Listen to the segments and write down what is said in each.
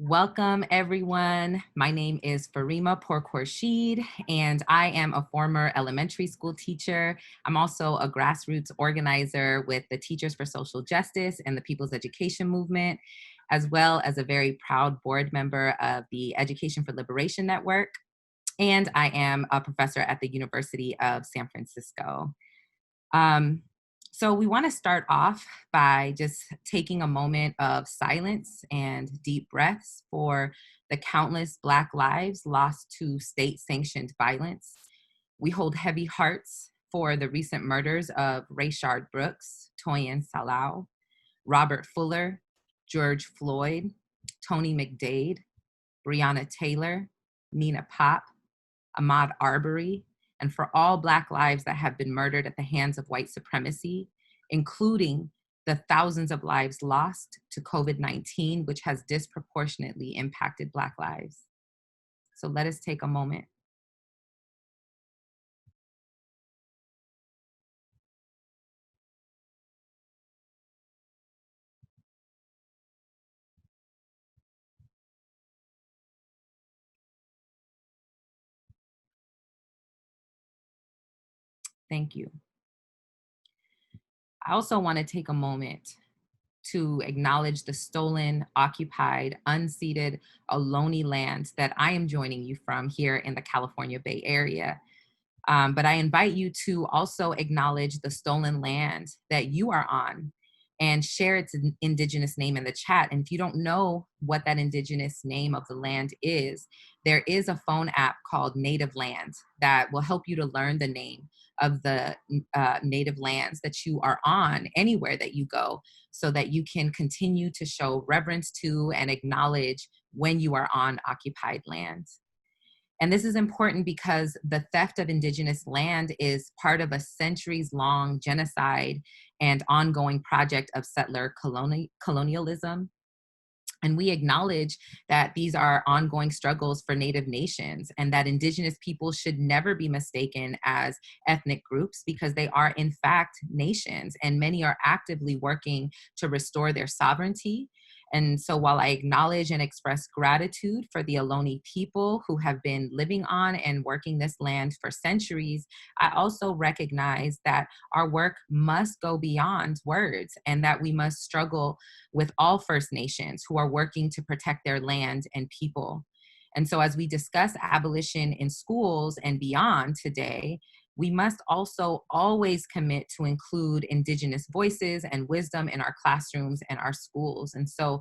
Welcome, everyone. My name is Farima Pourkhorshid, and I am a former elementary school teacher. I'm also a grassroots organizer with the Teachers for Social Justice and the People's Education Movement, as well as a very proud board member of the Education for Liberation Network. And I am a professor at the University of San Francisco. Um, so we want to start off by just taking a moment of silence and deep breaths for the countless Black lives lost to state-sanctioned violence. We hold heavy hearts for the recent murders of Rayshard Brooks, Toyin Salau, Robert Fuller, George Floyd, Tony McDade, Breonna Taylor, Nina Pop, Ahmaud Arbery, and for all Black lives that have been murdered at the hands of white supremacy, including the thousands of lives lost to COVID-19, which has disproportionately impacted Black lives. So let us take a moment. Thank you. I also want to take a moment to acknowledge the stolen, occupied, unceded Ohlone lands that I am joining you from here in the California Bay Area. But I invite you to also acknowledge the stolen land that you are on and share its indigenous name in the chat. And if you don't know what that indigenous name of the land is, there is a phone app called Native Land that will help you to learn the name of the native lands that you are on anywhere that you go, so that you can continue to show reverence to and acknowledge when you are on occupied lands. And this is important because the theft of indigenous land is part of a centuries-long genocide and ongoing project of settler colonialism. And we acknowledge that these are ongoing struggles for Native nations and that indigenous people should never be mistaken as ethnic groups, because they are in fact nations, and many are actively working to restore their sovereignty. And so while I acknowledge and express gratitude for the Ohlone people who have been living on and working this land for centuries, I also recognize that our work must go beyond words, and that we must struggle with all First Nations who are working to protect their land and people. And so as we discuss abolition in schools and beyond today, we must also always commit to include Indigenous voices and wisdom in our classrooms and our schools. And so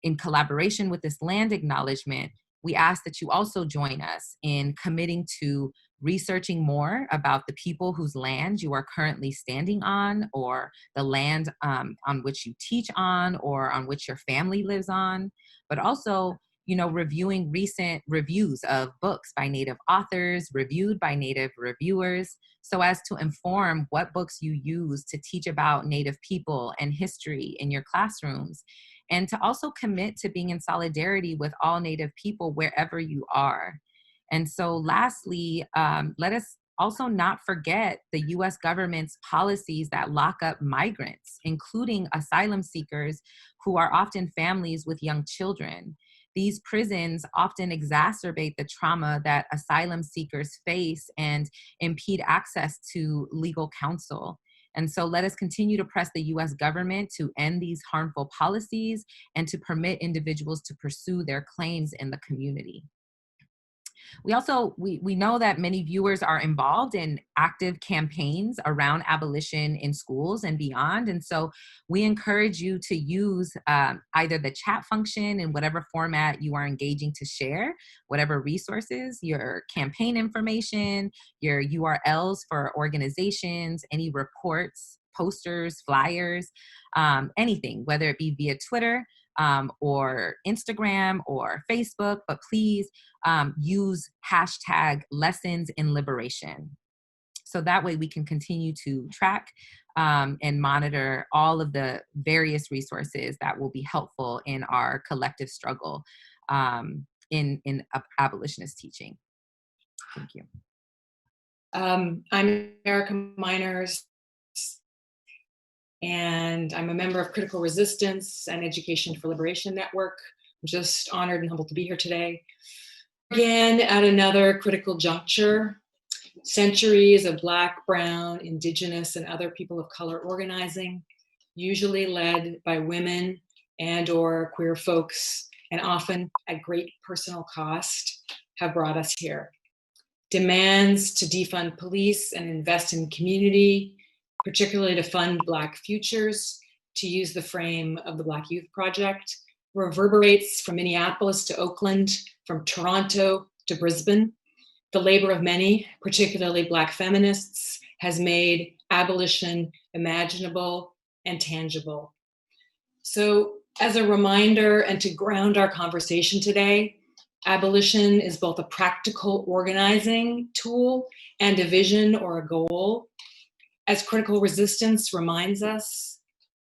in collaboration with this land acknowledgement, we ask that you also join us in committing to researching more about the people whose land you are currently standing on, or the land on which you teach on, or on which your family lives on, but also reviewing recent reviews of books by Native authors, reviewed by Native reviewers, so as to inform what books you use to teach about Native people and history in your classrooms, and to also commit to being in solidarity with all Native people wherever you are. And so lastly, let us also not forget the US government's policies that lock up migrants, including asylum seekers who are often families with young children. These prisons often exacerbate the trauma that asylum seekers face and impede access to legal counsel. And so let us continue to press the US government to end these harmful policies and to permit individuals to pursue their claims in the community. We know that many viewers are involved in active campaigns around abolition in schools and beyond. And so we encourage you to use either the chat function in whatever format you are engaging to share, whatever resources, your campaign information, your URLs for organizations, any reports, posters, flyers, anything, whether it be via Twitter, or Instagram or Facebook, but please use hashtag lessons in liberation. So that way we can continue to track and monitor all of the various resources that will be helpful in our collective struggle in abolitionist teaching. Thank you. I'm Erica Miners, and I'm a member of Critical Resistance and Education for Liberation Network, just honored and humbled to be here today. Again, at another critical juncture, centuries of Black, Brown, Indigenous, and other people of color organizing, usually led by women and or queer folks, and often at great personal cost, have brought us here. Demands to defund police and invest in community, particularly to fund Black futures, to use the frame of the Black Youth Project, reverberates from Minneapolis to Oakland, from Toronto to Brisbane. The labor of many, particularly Black feminists, has made abolition imaginable and tangible. So, as a reminder and to ground our conversation today, abolition is both a practical organizing tool and a vision or a goal. As critical resistance reminds us,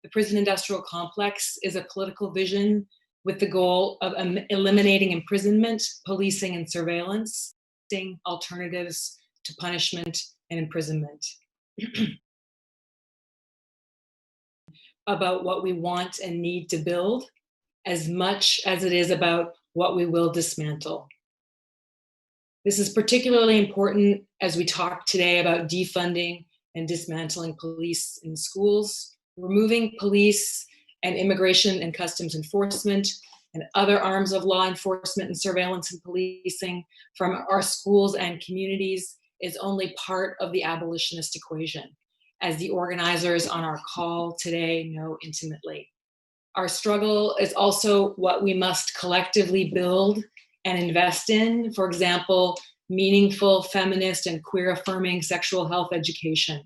the prison industrial complex is a political vision with the goal of eliminating imprisonment, policing, and surveillance, alternatives to punishment and imprisonment. About what we want and need to build, as much as it is about what we will dismantle. This is particularly important as we talk today about defunding and dismantling police in schools, removing police and immigration and customs enforcement and other arms of law enforcement and surveillance and policing from our schools and communities is only part of the abolitionist equation, as the organizers on our call today know intimately. Our struggle is also what we must collectively build and invest in. For example, meaningful feminist and queer affirming sexual health education,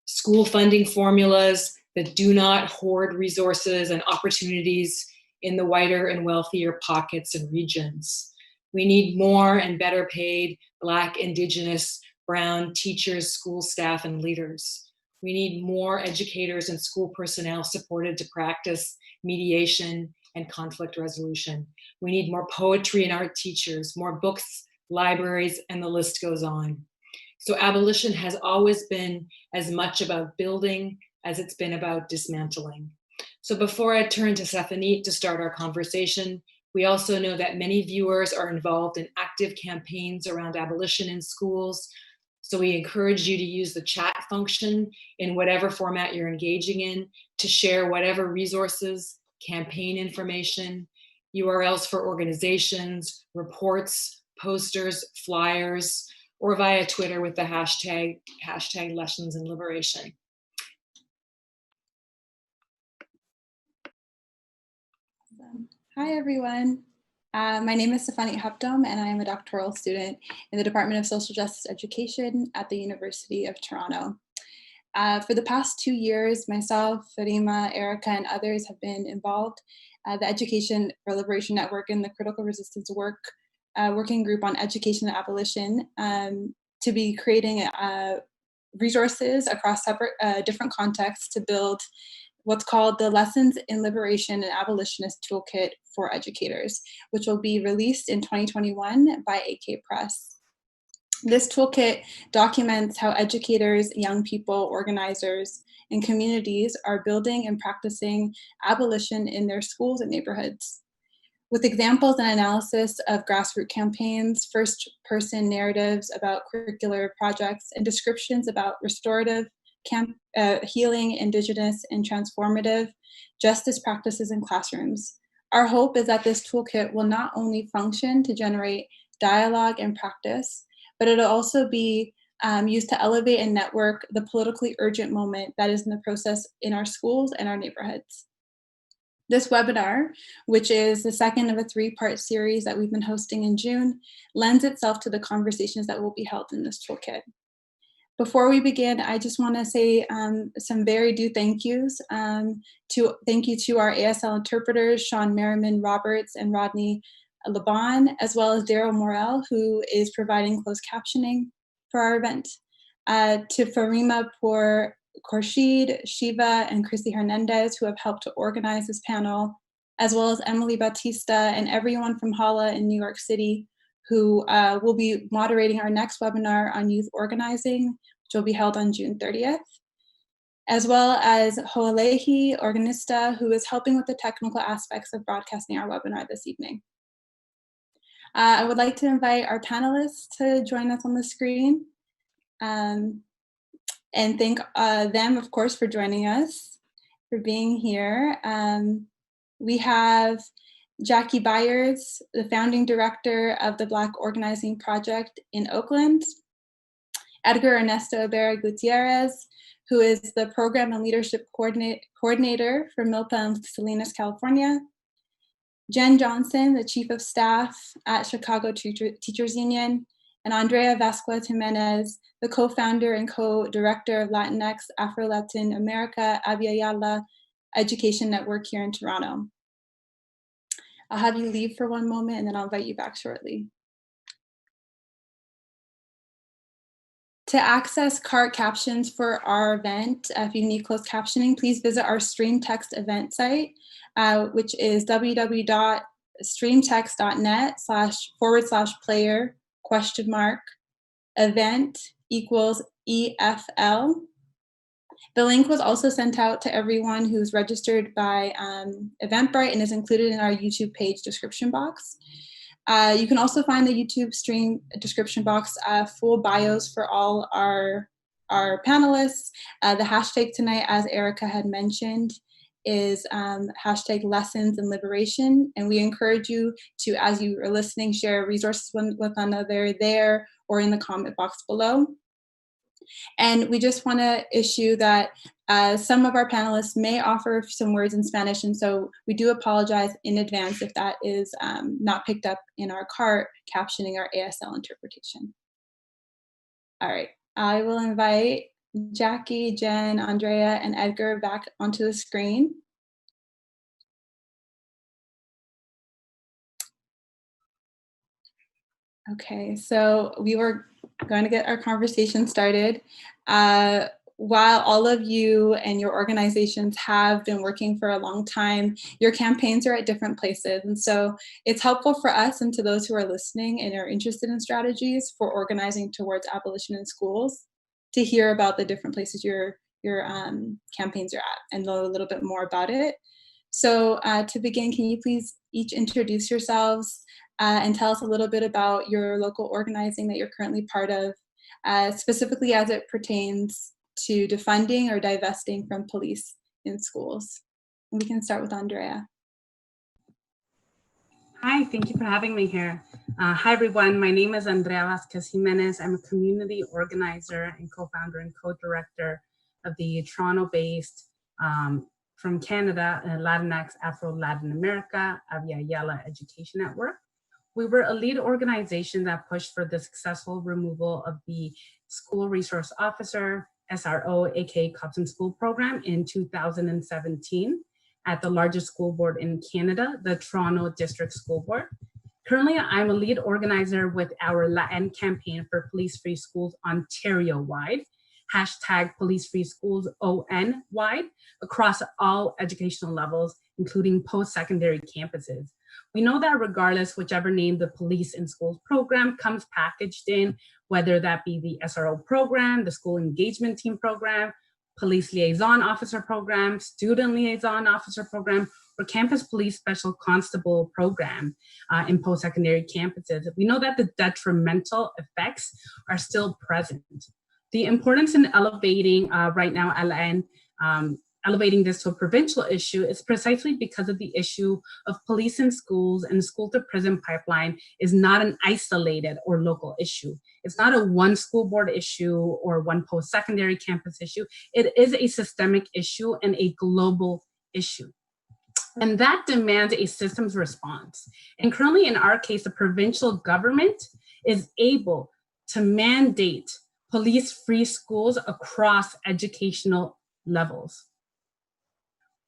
school funding formulas that do not hoard resources and opportunities in the whiter and wealthier pockets and regions. We need more and better paid Black, Indigenous, Brown teachers, school staff, and leaders. We need more educators and school personnel supported to practice mediation and conflict resolution. We need more poetry and art teachers, more books, libraries, and the list goes on. So abolition has always been as much about building as it's been about dismantling. So before I turn to Stephanie to start our conversation, we also know that many viewers are involved in active campaigns around abolition in schools. So we encourage you to use the chat function in whatever format you're engaging in to share whatever resources, campaign information, URLs for organizations, reports, posters, flyers, or via Twitter with the hashtag Lessons in Liberation. Hi, everyone. My name is Stephanie Hupdom, and I am a doctoral student in the Department of Social Justice Education at the University of Toronto. For the past 2 years, myself, Farima, Erica, and others have been involved the Education for Liberation Network and the Critical Resistance Working Group on Education and Abolition to be creating resources across different contexts to build what's called the Lessons in Liberation and Abolitionist Toolkit for Educators, which will be released in 2021 by AK Press. This toolkit documents how educators, young people, organizers, and communities are building and practicing abolition in their schools and neighborhoods. With examples and analysis of grassroots campaigns, first-person narratives about curricular projects, and descriptions about restorative, healing, Indigenous, and transformative justice practices in classrooms. Our hope is that this toolkit will not only function to generate dialogue and practice, but it'll also be used to elevate and network the politically urgent moment that is in the process in our schools and our neighborhoods. This webinar, which is the second of a 3-part series that we've been hosting in June, lends itself to the conversations that will be held in this toolkit. Before we begin, I just want to say some very due thank yous. Thank you to our ASL interpreters, Sean Merriman Roberts and Rodney Laban, as well as Daryl Morrell, who is providing closed captioning for our event. To Farima Pour Khorshid, Shiva, and Chrissy Hernandez, who have helped to organize this panel, as well as Emily Batista and everyone from HALA in New York City, who will be moderating our next webinar on youth organizing, which will be held on June 30th. as well as Hoalehi Organista, who is helping with the technical aspects of broadcasting our webinar this evening. I would like to invite our panelists to join us on the screen and thank them, of course, for joining us, for being here. We have Jackie Byers, the founding director of the Black Organizing Project in Oakland. Edgar Ernesto Ibarra Gutierrez, who is the program and leadership coordinator for Milpa and Salinas, California. Jen Johnson, the chief of staff at Chicago Teachers Union, and Andrea Vasquez Jimenez, the co-founder and co-director of Latinx Afro-Latin America Abya Education Network here in Toronto. I'll have you leave for one moment and then I'll invite you back shortly. To access CART captions for our event, if you need closed captioning, please visit our stream text event site, which is www.streamtext.net//event=EFL. The link was also sent out to everyone who's registered by Eventbrite and is included in our YouTube page description box. You can also find the YouTube stream description box full bios for all our panelists. The hashtag tonight, as Erica had mentioned, is hashtag lessons and liberation. And we encourage you to, as you are listening, share resources with one another there or in the comment box below. And we just want to issue that some of our panelists may offer some words in Spanish, and so we do apologize in advance if that is not picked up in our CART captioning or ASL interpretation. All right, I will invite Jackie, Jen, Andrea, and Edgar back onto the screen. Okay, so we were going to get our conversation started. While all of you and your organizations have been working for a long time, your campaigns are at different places. And so it's helpful for us and to those who are listening and are interested in strategies for organizing towards abolition in schools to hear about the different places your campaigns are at and know a little bit more about it. So to begin, can you please each introduce yourselves and tell us a little bit about your local organizing that you're currently part of, specifically as it pertains to defunding or divesting from police in schools. And we can start with Andrea. Hi, thank you for having me here. Hi, everyone. My name is Andrea Vasquez Jimenez. I'm a community organizer and co-founder and co-director of the Toronto-based from Canada, Latinx Afro-Latin America Abya Education Network. We were a lead organization that pushed for the successful removal of the School Resource Officer, SRO, aka Cops in School program in 2017 at the largest school board in Canada, the Toronto District School Board. Currently, I'm a lead organizer with our Latin campaign for police-free schools Ontario-wide, hashtag police-free schools ON-wide, across all educational levels, including post-secondary campuses. We know that regardless, whichever name the Police in Schools program comes packaged in, whether that be the SRO program, the School Engagement Team program, Police Liaison Officer program, Student Liaison Officer program, or Campus Police Special Constable program in post-secondary campuses, we know that the detrimental effects are still present. The importance in elevating right now, LN, elevating this to a provincial issue is precisely because of the issue of police in schools, and the school to prison pipeline is not an isolated or local issue. It's not a one school board issue or one post-secondary campus issue. It is a systemic issue and a global issue. And that demands a systems response. And currently in our case, the provincial government is able to mandate police-free schools across educational levels.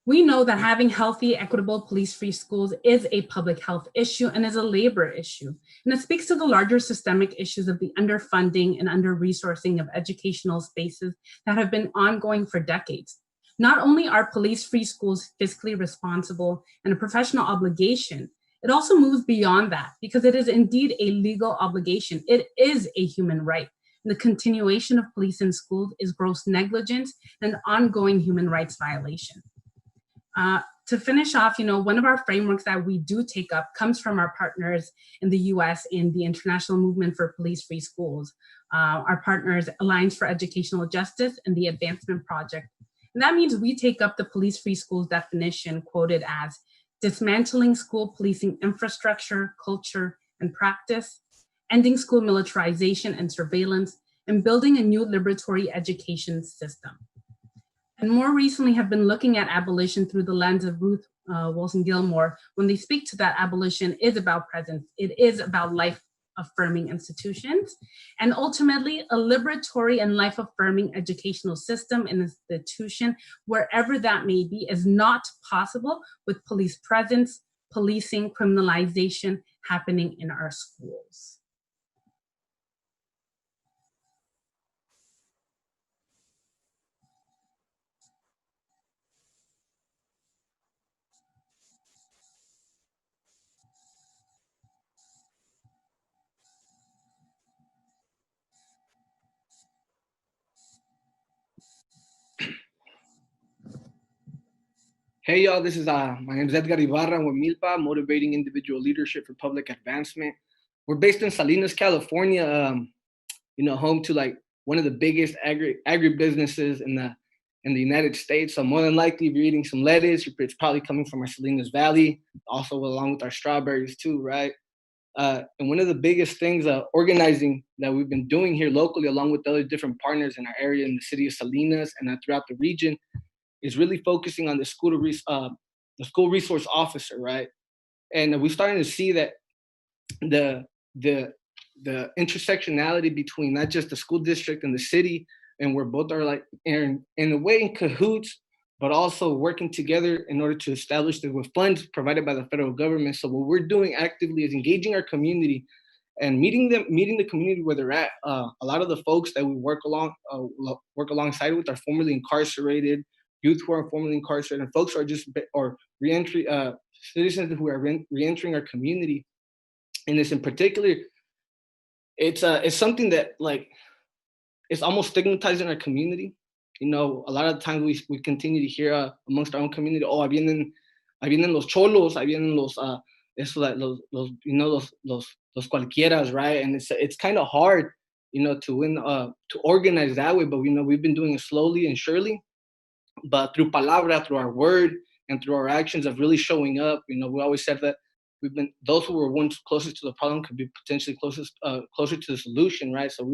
We know that having healthy, equitable, police-free schools is a public health issue and is a labor issue. And it speaks to the larger systemic issues of the underfunding and under-resourcing of educational spaces that have been ongoing for decades. Not only are police-free schools fiscally responsible and a professional obligation, it also moves beyond that because it is indeed a legal obligation. It is a human right. the continuation of police in schools is gross negligence and ongoing human rights violation. To finish off, one of our frameworks that we do take up comes from our partners in the US in the International Movement for Police-Free Schools. Our partners, Alliance for Educational Justice and the Advancement Project. And that means we take up the police-free schools definition quoted as dismantling school policing infrastructure, culture, and practice, ending school militarization and surveillance, and building a new liberatory education system. And more recently have been looking at abolition through the lens of Ruth Wilson Gilmore. When they speak to that, abolition is about presence. It is about life-affirming institutions, and ultimately a liberatory and life-affirming educational system and institution, wherever that may be, is not possible with police presence, policing, criminalization happening in our schools. Hey y'all, this is my name is Edgar Ibarra. I'm with Milpa, Motivating Individual Leadership for Public Advancement. We're based in Salinas, California. Home to like one of the biggest agribusinesses in the United States. So more than likely, if you're eating some lettuce, it's probably coming from our Salinas Valley, also along with our strawberries too, right? And one of the biggest things, organizing that we've been doing here locally, along with other different partners in our area in the city of Salinas and throughout the region, is really focusing on the school resource officer, right? And we're starting to see that the intersectionality between not just the school district and the city, and where both are like in a way in cahoots, but also working together in order to establish the with funds provided by the federal government. So what we're doing actively is engaging our community and meeting the community where they're at. A lot of the folks that we work alongside with are formerly incarcerated, youth who are formerly incarcerated, and folks who are just or reentry citizens who are reentering our community. And this in particular, it's something that like it's almost stigmatized in our community. A lot of the times we continue to hear amongst our own community, oh, ahí vienen los cholos, ahí vienen los los cualquieras, right? And it's kind of hard, to organize that way. But we've been doing it slowly and surely. But through palabra, through our word, and through our actions of really showing up, we always said that those who were once closest to the problem could be potentially closer to the solution, right? So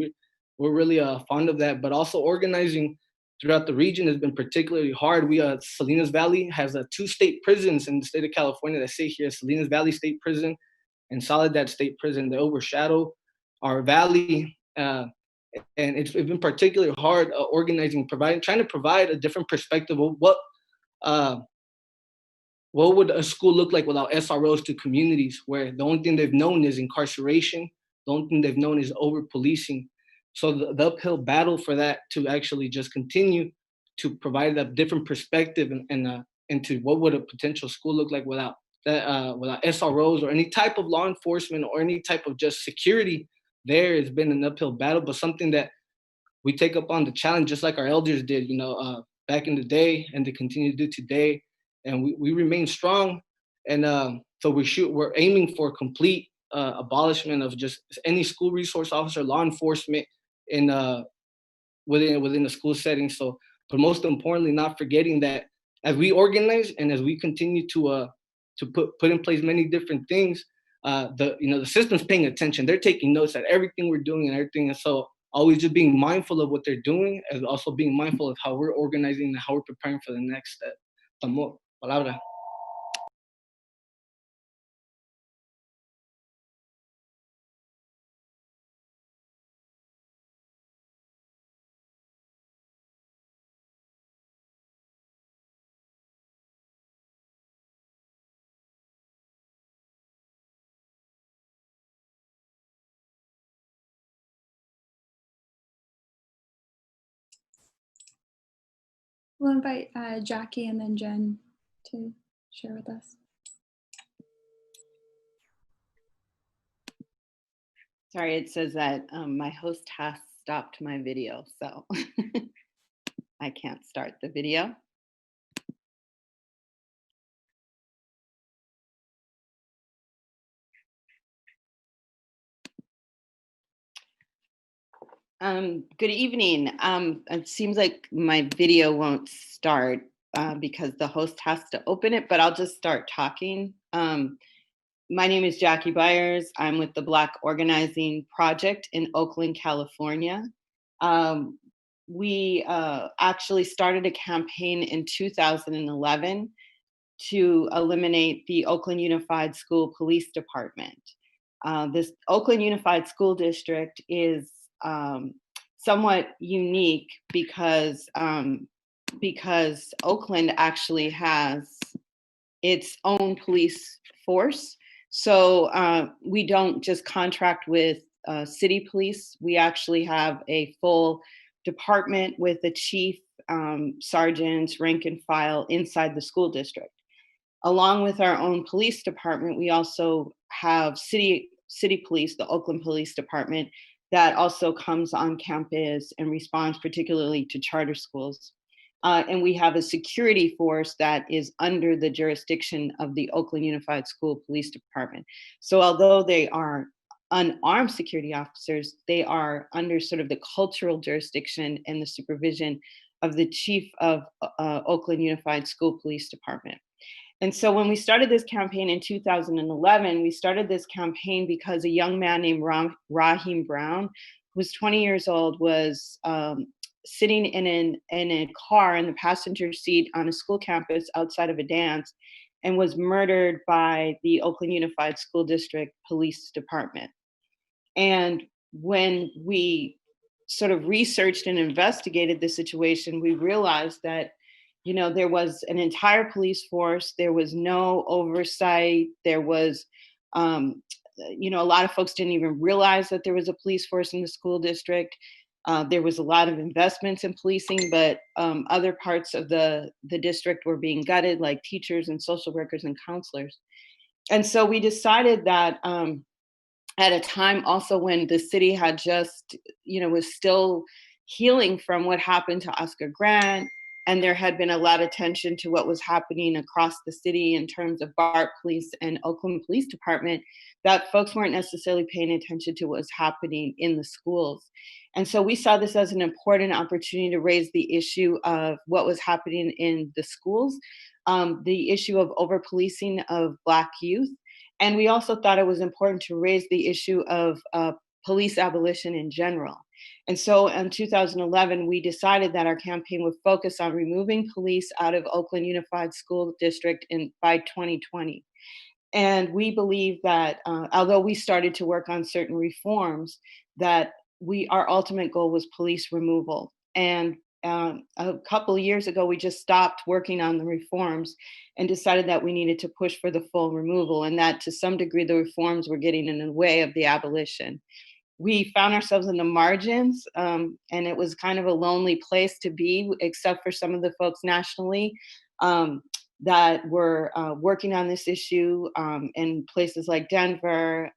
we're really fond of that. But also organizing throughout the region has been particularly hard. Salinas Valley has 2 state prisons in the state of California that sit here: Salinas Valley State Prison and Soledad State Prison. They overshadow our valley. And it's been particularly hard organizing, trying to provide a different perspective of what would a school look like without SROs to communities where the only thing they've known is incarceration, the only thing they've known is over-policing. So the uphill battle for that to actually just continue to provide that different perspective and into what would a potential school look like without SROs or any type of law enforcement or any type of just security. There has been an uphill battle, but something that we take up on the challenge, just like our elders did, back in the day, and they continue to do today. And we remain strong. And so we're aiming for complete abolishment of just any school resource officer, law enforcement within the school setting. So, but most importantly, not forgetting that as we organize and as we continue to put in place many different things, the system's paying attention. They're taking notes at everything we're doing and everything. And so always just being mindful of what they're doing, and also being mindful of how we're organizing and how we're preparing for the next step. Palabra. We'll invite Jackie and then Jen to share with us. Sorry, it says that my host has stopped my video, so I can't start the video. Good evening. It seems like my video won't start because the host has to open it, but I'll just start talking. My name is Jackie Byers. I'm with the Black Organizing Project in Oakland, California. We actually started a campaign in 2011 to eliminate the Oakland Unified School Police Department. This Oakland Unified School District is somewhat unique because Oakland actually has its own police force. So we don't just contract with city police. We actually have a full department with the chief, sergeants, rank and file inside the school district. Along with our own police department, we also have city police, the Oakland Police Department, that also comes on campus and responds particularly to charter schools. And we have a security force that is under the jurisdiction of the Oakland Unified School Police Department. So although they are unarmed security officers, they are under sort of the cultural jurisdiction and the supervision of the chief of Oakland Unified School Police Department. And so when we started this campaign in 2011, we started this campaign because a young man named Raheem Brown, who was 20 years old, was sitting in a car in the passenger seat on a school campus outside of a dance and was murdered by the Oakland Unified School District Police Department. And when we sort of researched and investigated the situation, we realized that there was an entire police force. There was no oversight. There was, a lot of folks didn't even realize that there was a police force in the school district. There was a lot of investments in policing, but other parts of the district were being gutted, like teachers and social workers and counselors. And so we decided that at a time also when the city had just, was still healing from what happened to Oscar Grant, and there had been a lot of attention to what was happening across the city in terms of BART Police and Oakland Police Department, that folks weren't necessarily paying attention to what was happening in the schools. And so we saw this as an important opportunity to raise the issue of what was happening in the schools, the issue of over-policing of Black youth. And we also thought it was important to raise the issue of police abolition in general. And so in 2011, we decided that our campaign would focus on removing police out of Oakland Unified School District by 2020. And we believe that although we started to work on certain reforms, that our ultimate goal was police removal. And a couple of years ago, we just stopped working on the reforms and decided that we needed to push for the full removal, and that to some degree, the reforms were getting in the way of the abolition. We found ourselves in the margins, and it was kind of a lonely place to be, except for some of the folks nationally that were working on this issue in places like Denver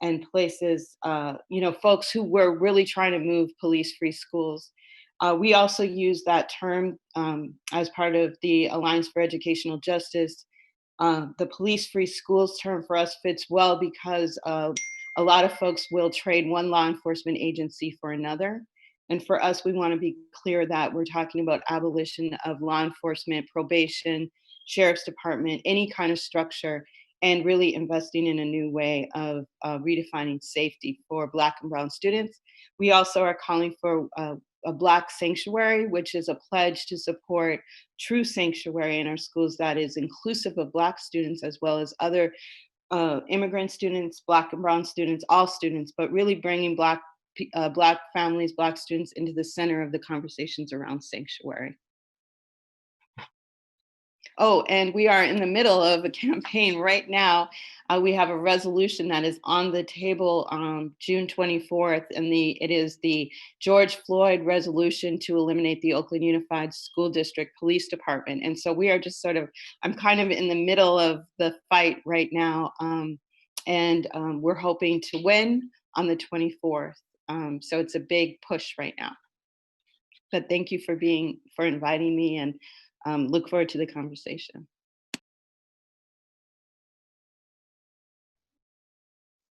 and places, folks who were really trying to move police-free schools. We also use that term as part of the Alliance for Educational Justice. The police-free schools term for us fits well because a lot of folks will trade one law enforcement agency for another. And for us, we want to be clear that we're talking about abolition of law enforcement, probation, sheriff's department, any kind of structure, and really investing in a new way of redefining safety for Black and Brown students. We also are calling for a Black sanctuary, which is a pledge to support true sanctuary in our schools that is inclusive of Black students as well as other immigrant students, Black and Brown students, all students, but really bringing Black families, Black students into the center of the conversations around sanctuary. Oh, and we are in the middle of a campaign right now. We have a resolution that is on the table June 24th, and it is the George Floyd resolution to eliminate the Oakland Unified School District Police Department. And so we are just I'm kind of in the middle of the fight right now, and we're hoping to win on the 24th. So it's a big push right now. But thank you for inviting me, and look forward to the conversation.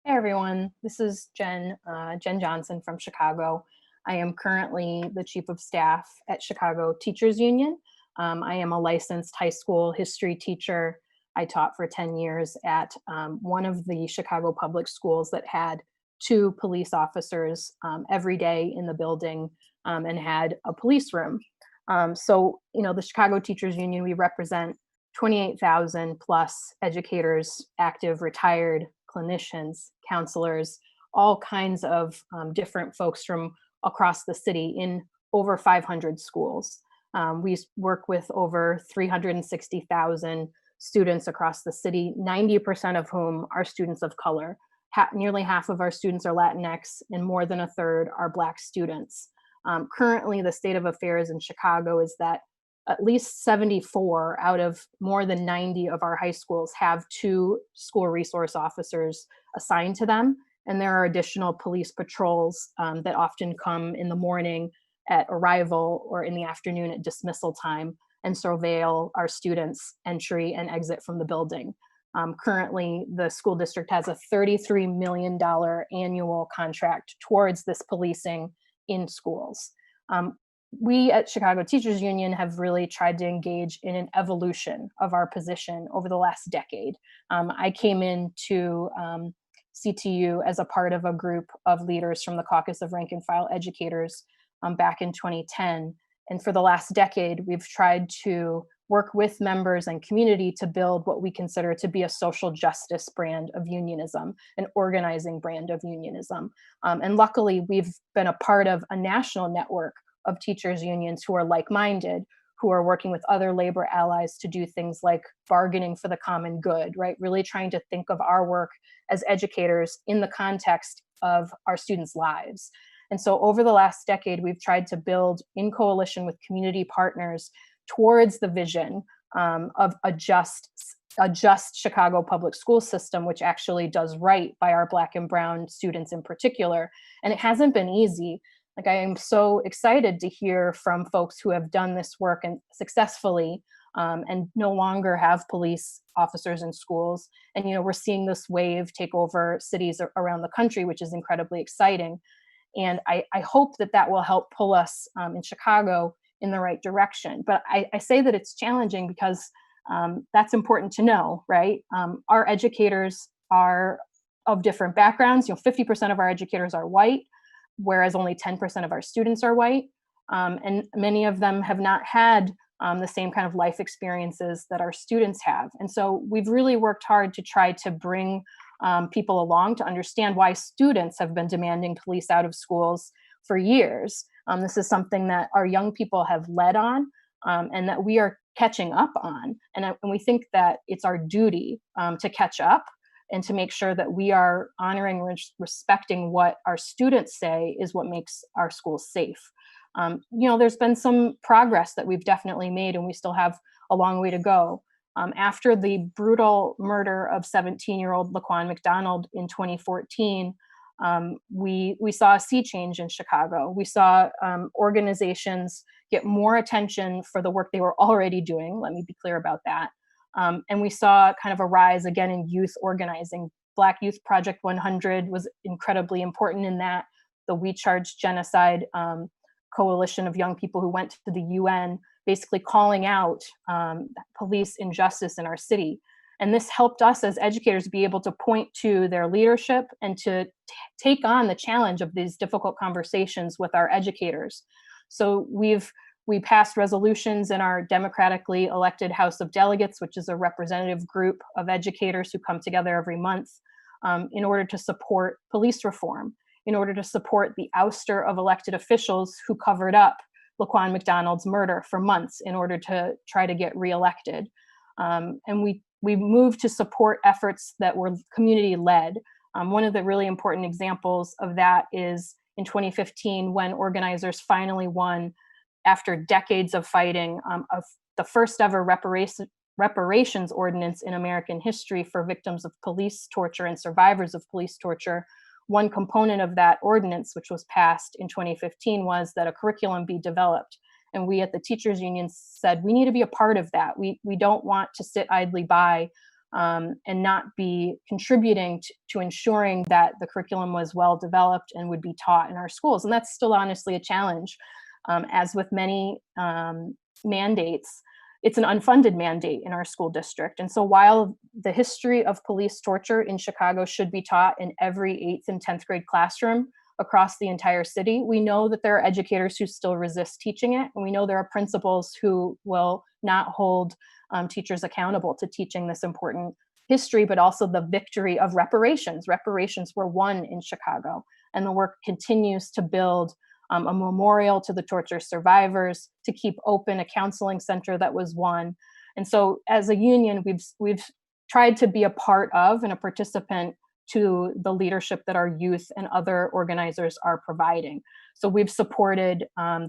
Hey everyone, this is Jen Johnson from Chicago. I am currently the Chief of Staff at Chicago Teachers Union. I am a licensed high school history teacher. I taught for 10 years at one of the Chicago public schools that had 2 police officers every day in the building and had a police room. So, the Chicago Teachers Union, we represent 28,000 plus educators, active, retired, clinicians, counselors, all kinds of different folks from across the city in over 500 schools. We work with over 360,000 students across the city, 90% of whom are students of color. Nearly half of our students are Latinx, and more than a third are Black students. Currently, the state of affairs in Chicago is that at least 74 out of more than 90 of our high schools have 2 school resource officers assigned to them. And there are additional police patrols that often come in the morning at arrival or in the afternoon at dismissal time and surveil our students' entry and exit from the building. Currently, the school district has a $33 million annual contract towards this policing in schools. We at Chicago Teachers Union have really tried to engage in an evolution of our position over the last decade. I came into CTU as a part of a group of leaders from the Caucus of Rank and File Educators back in 2010. And for the last decade, we've tried to work with members and community to build what we consider to be a social justice brand of unionism, an organizing brand of unionism. And luckily, we've been a part of a national network of teachers unions who are like-minded, who are working with other labor allies to do things like bargaining for the common good, right? Really trying to think of our work as educators in the context of our students' lives. And so over the last decade, we've tried to build in coalition with community partners towards the vision of a just Chicago public school system, which actually does right by our Black and Brown students in particular. And it hasn't been easy. Like, I am so excited to hear from folks who have done this work and successfully and no longer have police officers in schools. And, we're seeing this wave take over cities around the country, which is incredibly exciting. And I hope that will help pull us in Chicago in the right direction. But I say that it's challenging because that's important to know, right? Our educators are of different backgrounds. 50% of our educators are white, whereas only 10% of our students are white. And many of them have not had the same kind of life experiences that our students have. And so we've really worked hard to try to bring people along to understand why students have been demanding police out of schools for years. This is something that our young people have led on and that we are catching up on. And we think that it's our duty to catch up and to make sure that we are honoring and respecting what our students say is what makes our schools safe. There's been some progress that we've definitely made, and we still have a long way to go. After the brutal murder of 17-year-old Laquan McDonald in 2014, we saw a sea change in Chicago. We saw organizations get more attention for the work they were already doing. Let me be clear about that. And we saw kind of a rise again in youth organizing. Black Youth Project 100 was incredibly important in that. The We Charge Genocide coalition of young people who went to the UN, basically calling out police injustice in our city. And this helped us as educators be able to point to their leadership and to take on the challenge of these difficult conversations with our educators. So we passed resolutions in our democratically elected House of Delegates, which is a representative group of educators who come together every month in order to support police reform, in order to support the ouster of elected officials who covered up Laquan McDonald's murder for months in order to try to get reelected. And we moved to support efforts that were community-led. One of the really important examples of that is in 2015, when organizers finally won, after decades of fighting, of the first ever reparations ordinance in American history for victims of police torture and survivors of police torture, one component of that ordinance, which was passed in 2015, was that a curriculum be developed. And we at the teachers union said, we need to be a part of that. We don't want to sit idly by and not be contributing to ensuring that the curriculum was well developed and would be taught in our schools. And that's still honestly a challenge. As with many mandates, it's an unfunded mandate in our school district. And so while the history of police torture in Chicago should be taught in every 8th and 10th grade classroom across the entire city, we know that there are educators who still resist teaching it. And we know there are principals who will not hold teachers accountable to teaching this important history, but also the victory of reparations. Reparations were won in Chicago, and the work continues to build a memorial to the torture survivors, to keep open a counseling center that was won. And so as a union, we've tried to be a part of and a participant to the leadership that our youth and other organizers are providing. So we've supported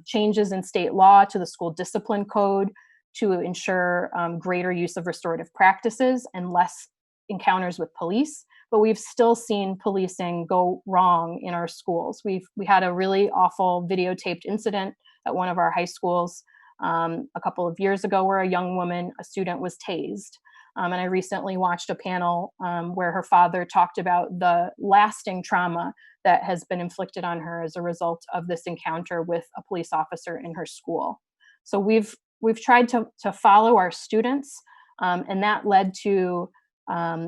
changes in state law to the school discipline code to ensure greater use of restorative practices and less encounters with police. But we've still seen policing go wrong in our schools. We had a really awful videotaped incident at one of our high schools a couple of years ago where a student was tased. And I recently watched a panel where her father talked about the lasting trauma that has been inflicted on her as a result of this encounter with a police officer in her school. So we've tried to follow our students, and that led to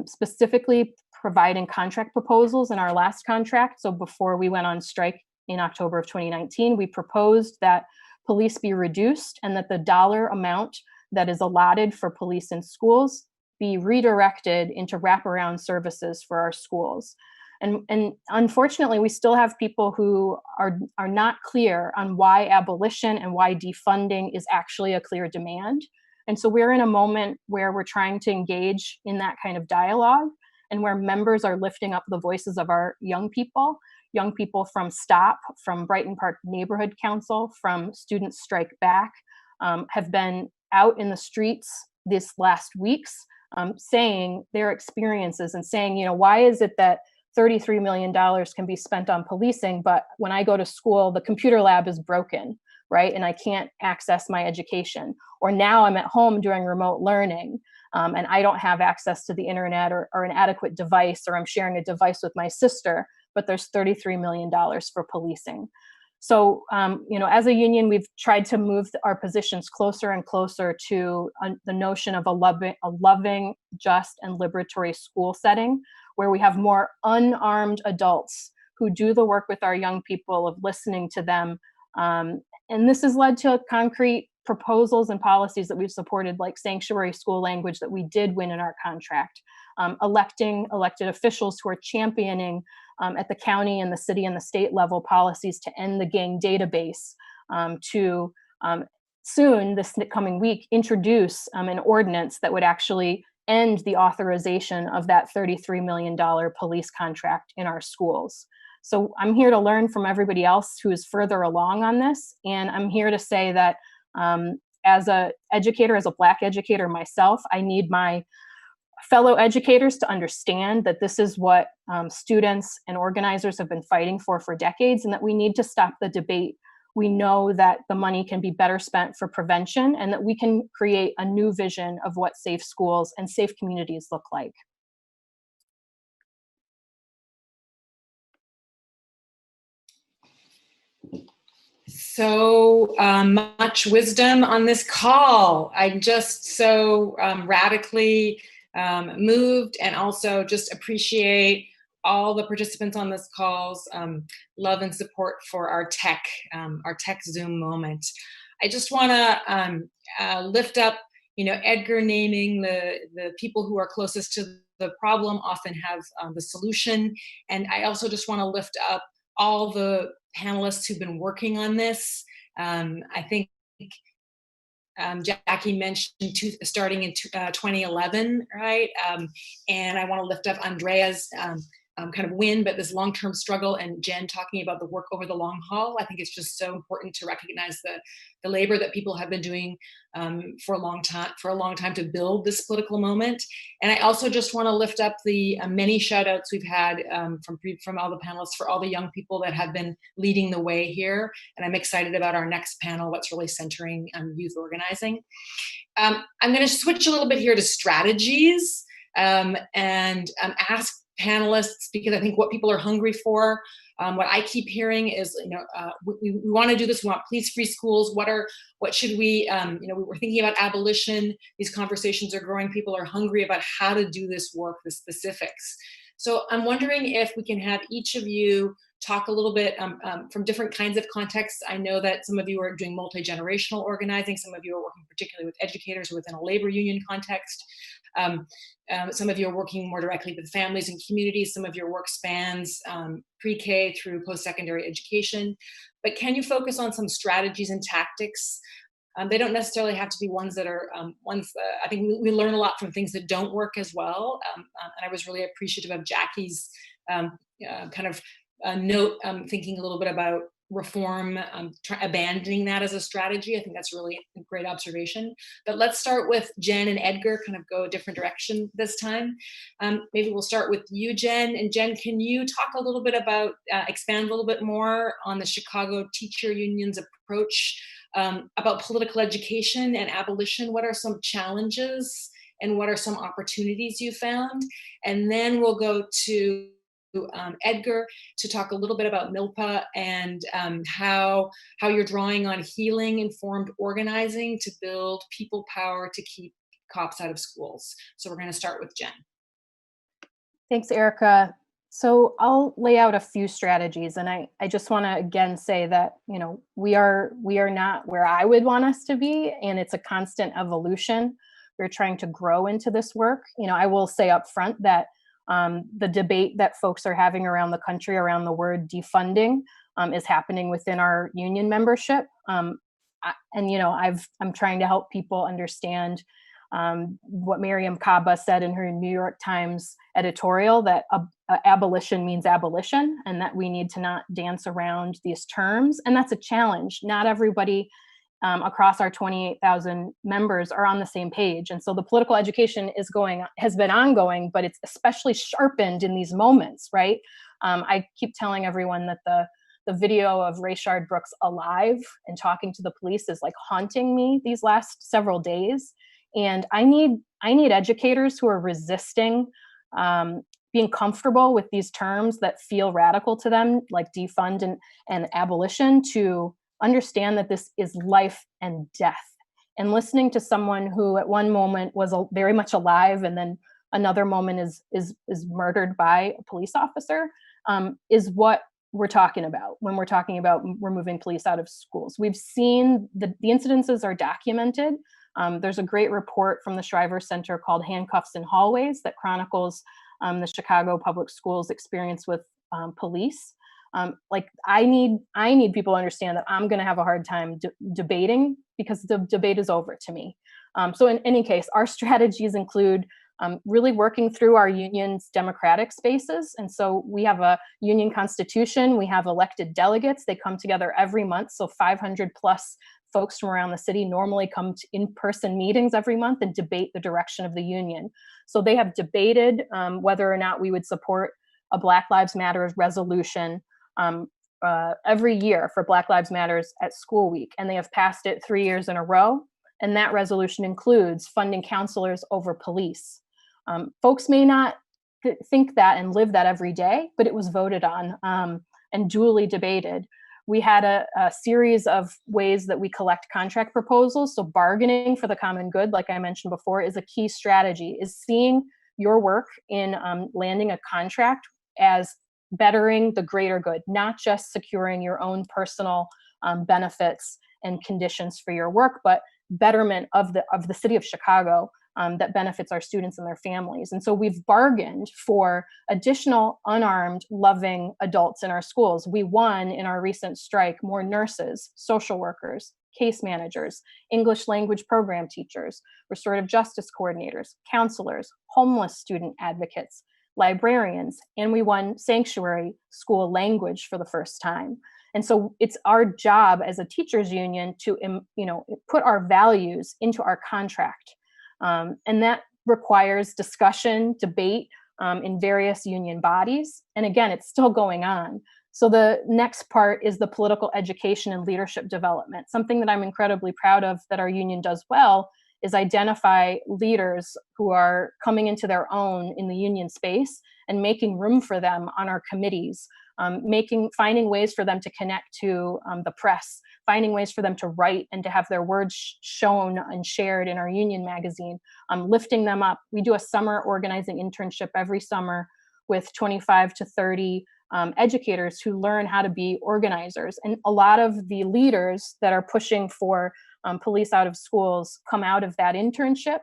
specifically providing contract proposals in our last contract. So before we went on strike in October of 2019, we proposed that police be reduced and that the dollar amount that is allotted for police in schools be redirected into wraparound services for our schools. And unfortunately, we still have people who are not clear on why abolition and why defunding is actually a clear demand. And so we're in a moment where we're trying to engage in that kind of dialogue, and where members are lifting up the voices of our young people from STOP, from Brighton Park Neighborhood Council, from Students Strike Back, have been out in the streets this last weeks saying their experiences and saying, why is it that $33 million can be spent on policing, but when I go to school, the computer lab is broken, right? And I can't access my education. Or now I'm at home doing remote learning, and I don't have access to the internet or an adequate device, or I'm sharing a device with my sister, but there's $33 million for policing. So, as a union, we've tried to move our positions closer and closer to the notion of a loving, just, and liberatory school setting, where we have more unarmed adults who do the work with our young people of listening to them. And this has led to concrete proposals and policies that we've supported, like sanctuary school language that we did win in our contract, elected officials who are championing at the county and the city and the state level policies to end the gang database, to soon, this coming week, introduce an ordinance that would actually end the authorization of that $33 million police contract in our schools. So I'm here to learn from everybody else who is further along on this. And I'm here to say that as a Black educator myself, I need my fellow educators to understand that this is what students and organizers have been fighting for decades, and that we need to stop the debate. We know that the money can be better spent for prevention, and that we can create a new vision of what safe schools and safe communities look like. So much wisdom on this call. I'm just so radically moved, and also just appreciate all the participants on this call's love and support for our tech Zoom moment. I just want to lift up, Edgar naming the people who are closest to the problem often have the solution. And I also just want to lift up all the panelists who've been working on this. I think Jackie mentioned starting in 2011, right? And I want to lift up Andrea's kind of win, but this long-term struggle, and Jen talking about the work over the long haul. I think it's just so important to recognize the labor that people have been doing for a long time to build this political moment. And I also just want to lift up the many shout outs we've had from all the panelists for all the young people that have been leading the way here. And I'm excited about our next panel, what's really centering youth organizing. I'm going to switch a little bit here to strategies and ask panelists, because I think what people are hungry for, what I keep hearing is, we want to do this. We want police-free schools. What should we, we're thinking about abolition. These conversations are growing. People are hungry about how to do this work, the specifics. So I'm wondering if we can have each of you talk a little bit from different kinds of contexts. I know that some of you are doing multi-generational organizing. Some of you are working particularly with educators within a labor union context. Some of you are working more directly with families and communities. Some of your work spans pre-K through post-secondary education. But can you focus on some strategies and tactics? They don't necessarily have to be ones that are I think we learn a lot from things that don't work as well. And I was really appreciative of Jackie's note, thinking a little bit about reform, abandoning that as a strategy. I think that's really a great observation. But let's start with Jen and Edgar, kind of go a different direction this time. Maybe we'll start with you, Jen. And Jen, can you talk a little bit about, expand a little bit more on the Chicago Teacher Union's approach about political education and abolition? What are some challenges and what are some opportunities you found? And then we'll go to Edgar to talk a little bit about MILPA and how you're drawing on healing informed organizing to build people power to keep cops out of schools. So we're going to start with Jen. Thanks, Erica. So I'll lay out a few strategies, and I just want to again say that we are not where I would want us to be, and it's a constant evolution. We're trying to grow into this work. I will say up front that the debate that folks are having around the country around the word defunding is happening within our union membership. I'm trying to help people understand what Miriam Kaba said in her New York Times editorial, that abolition means abolition, and that we need to not dance around these terms. And that's a challenge. Not everybody across our 28,000 members are on the same page. And so the political education has been ongoing, but it's especially sharpened in these moments, right? I keep telling everyone that the video of Rayshard Brooks alive and talking to the police is like haunting me these last several days. And I need educators who are resisting being comfortable with these terms that feel radical to them, like defund and abolition, to understand that this is life and death. And listening to someone who at one moment was very much alive and then another moment is murdered by a police officer is what we're talking about when we're talking about removing police out of schools. We've seen the incidences are documented. There's a great report from the Shriver Center called Handcuffs in Hallways that chronicles the Chicago Public Schools experience with police. I need people to understand that I'm going to have a hard time debating, because the debate is over to me. So in any case, our strategies include really working through our union's democratic spaces. And so we have a union constitution, we have elected delegates, they come together every month. So 500 plus folks from around the city normally come to in-person meetings every month and debate the direction of the union. So they have debated whether or not we would support a Black Lives Matter resolution every year for Black Lives Matters at School Week, and they have passed it 3 years in a row. And that resolution includes funding counselors over police. Folks may not think that and live that every day, but it was voted on and duly debated. We had a series of ways that we collect contract proposals. So bargaining for the common good, like I mentioned before, is a key strategy, is seeing your work in landing a contract as bettering the greater good, not just securing your own personal benefits and conditions for your work, but betterment of the city of Chicago that benefits our students and their families. And so we've bargained for additional unarmed, loving adults in our schools. We won in our recent strike more nurses, social workers, case managers, English language program teachers, restorative justice coordinators, counselors, homeless student advocates, librarians, and we won sanctuary school language for the first time. And so it's our job as a teachers union to, put our values into our contract. And that requires discussion, debate in various union bodies. And again, it's still going on. So the next part is the political education and leadership development. Something that I'm incredibly proud of that our union does well is identify leaders who are coming into their own in the union space and making room for them on our committees, finding ways for them to connect to the press, finding ways for them to write and to have their words shown and shared in our union magazine, lifting them up. We do a summer organizing internship every summer with 25 to 30 educators who learn how to be organizers. And a lot of the leaders that are pushing for police out of schools come out of that internship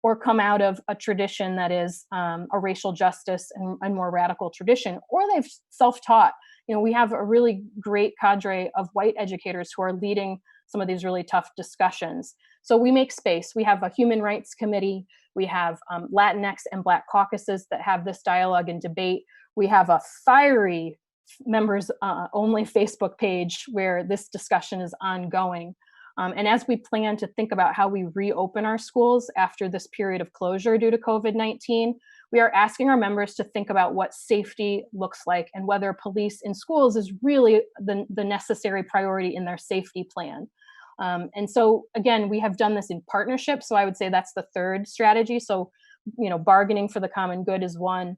or come out of a tradition that is a racial justice and more radical tradition, or they've self-taught. We have a really great cadre of white educators who are leading some of these really tough discussions. So we make space. We have a human rights committee. We have Latinx and Black caucuses that have this dialogue and debate. We have a fiery members only Facebook page where this discussion is ongoing. And as we plan to think about how we reopen our schools after this period of closure due to COVID-19, we are asking our members to think about what safety looks like and whether police in schools is really the necessary priority in their safety plan. And so, again, we have done this in partnership. So I would say that's the third strategy. So, bargaining for the common good is one.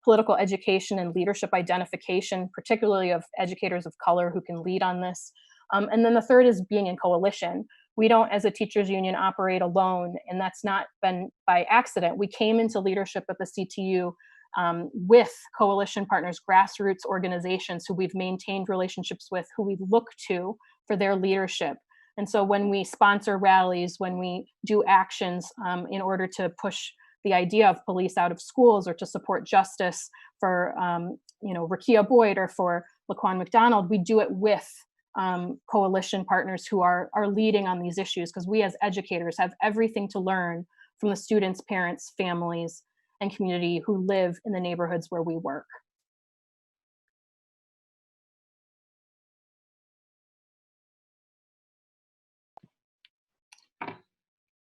Political education and leadership identification, particularly of educators of color who can lead on this. And then the third is being in coalition. We don't, as a teachers union, operate alone, and that's not been by accident. We came into leadership at the CTU with coalition partners, grassroots organizations who we've maintained relationships with, who we look to for their leadership. And so when we sponsor rallies, when we do actions in order to push the idea of police out of schools or to support justice for, Rekia Boyd or for Laquan McDonald, we do it with coalition partners who are leading on these issues, because we as educators have everything to learn from the students, parents, families, and community who live in the neighborhoods where we work.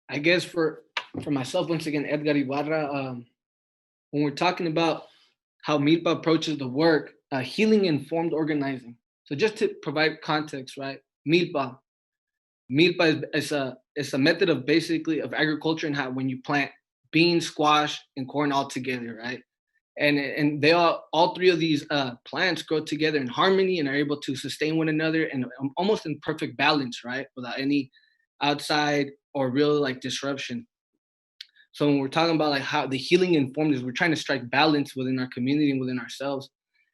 I guess for myself, once again, Edgar Ibarra, when we're talking about how MILPA approaches the work, healing informed organizing. So just to provide context, right? MILPA is a method of basically agriculture and how when you plant beans, squash, and corn all together, right? And they all three of these plants grow together in harmony and are able to sustain one another and almost in perfect balance, right? Without any outside or real disruption. So when we're talking about how the healing informed is, we're trying to strike balance within our community and within ourselves.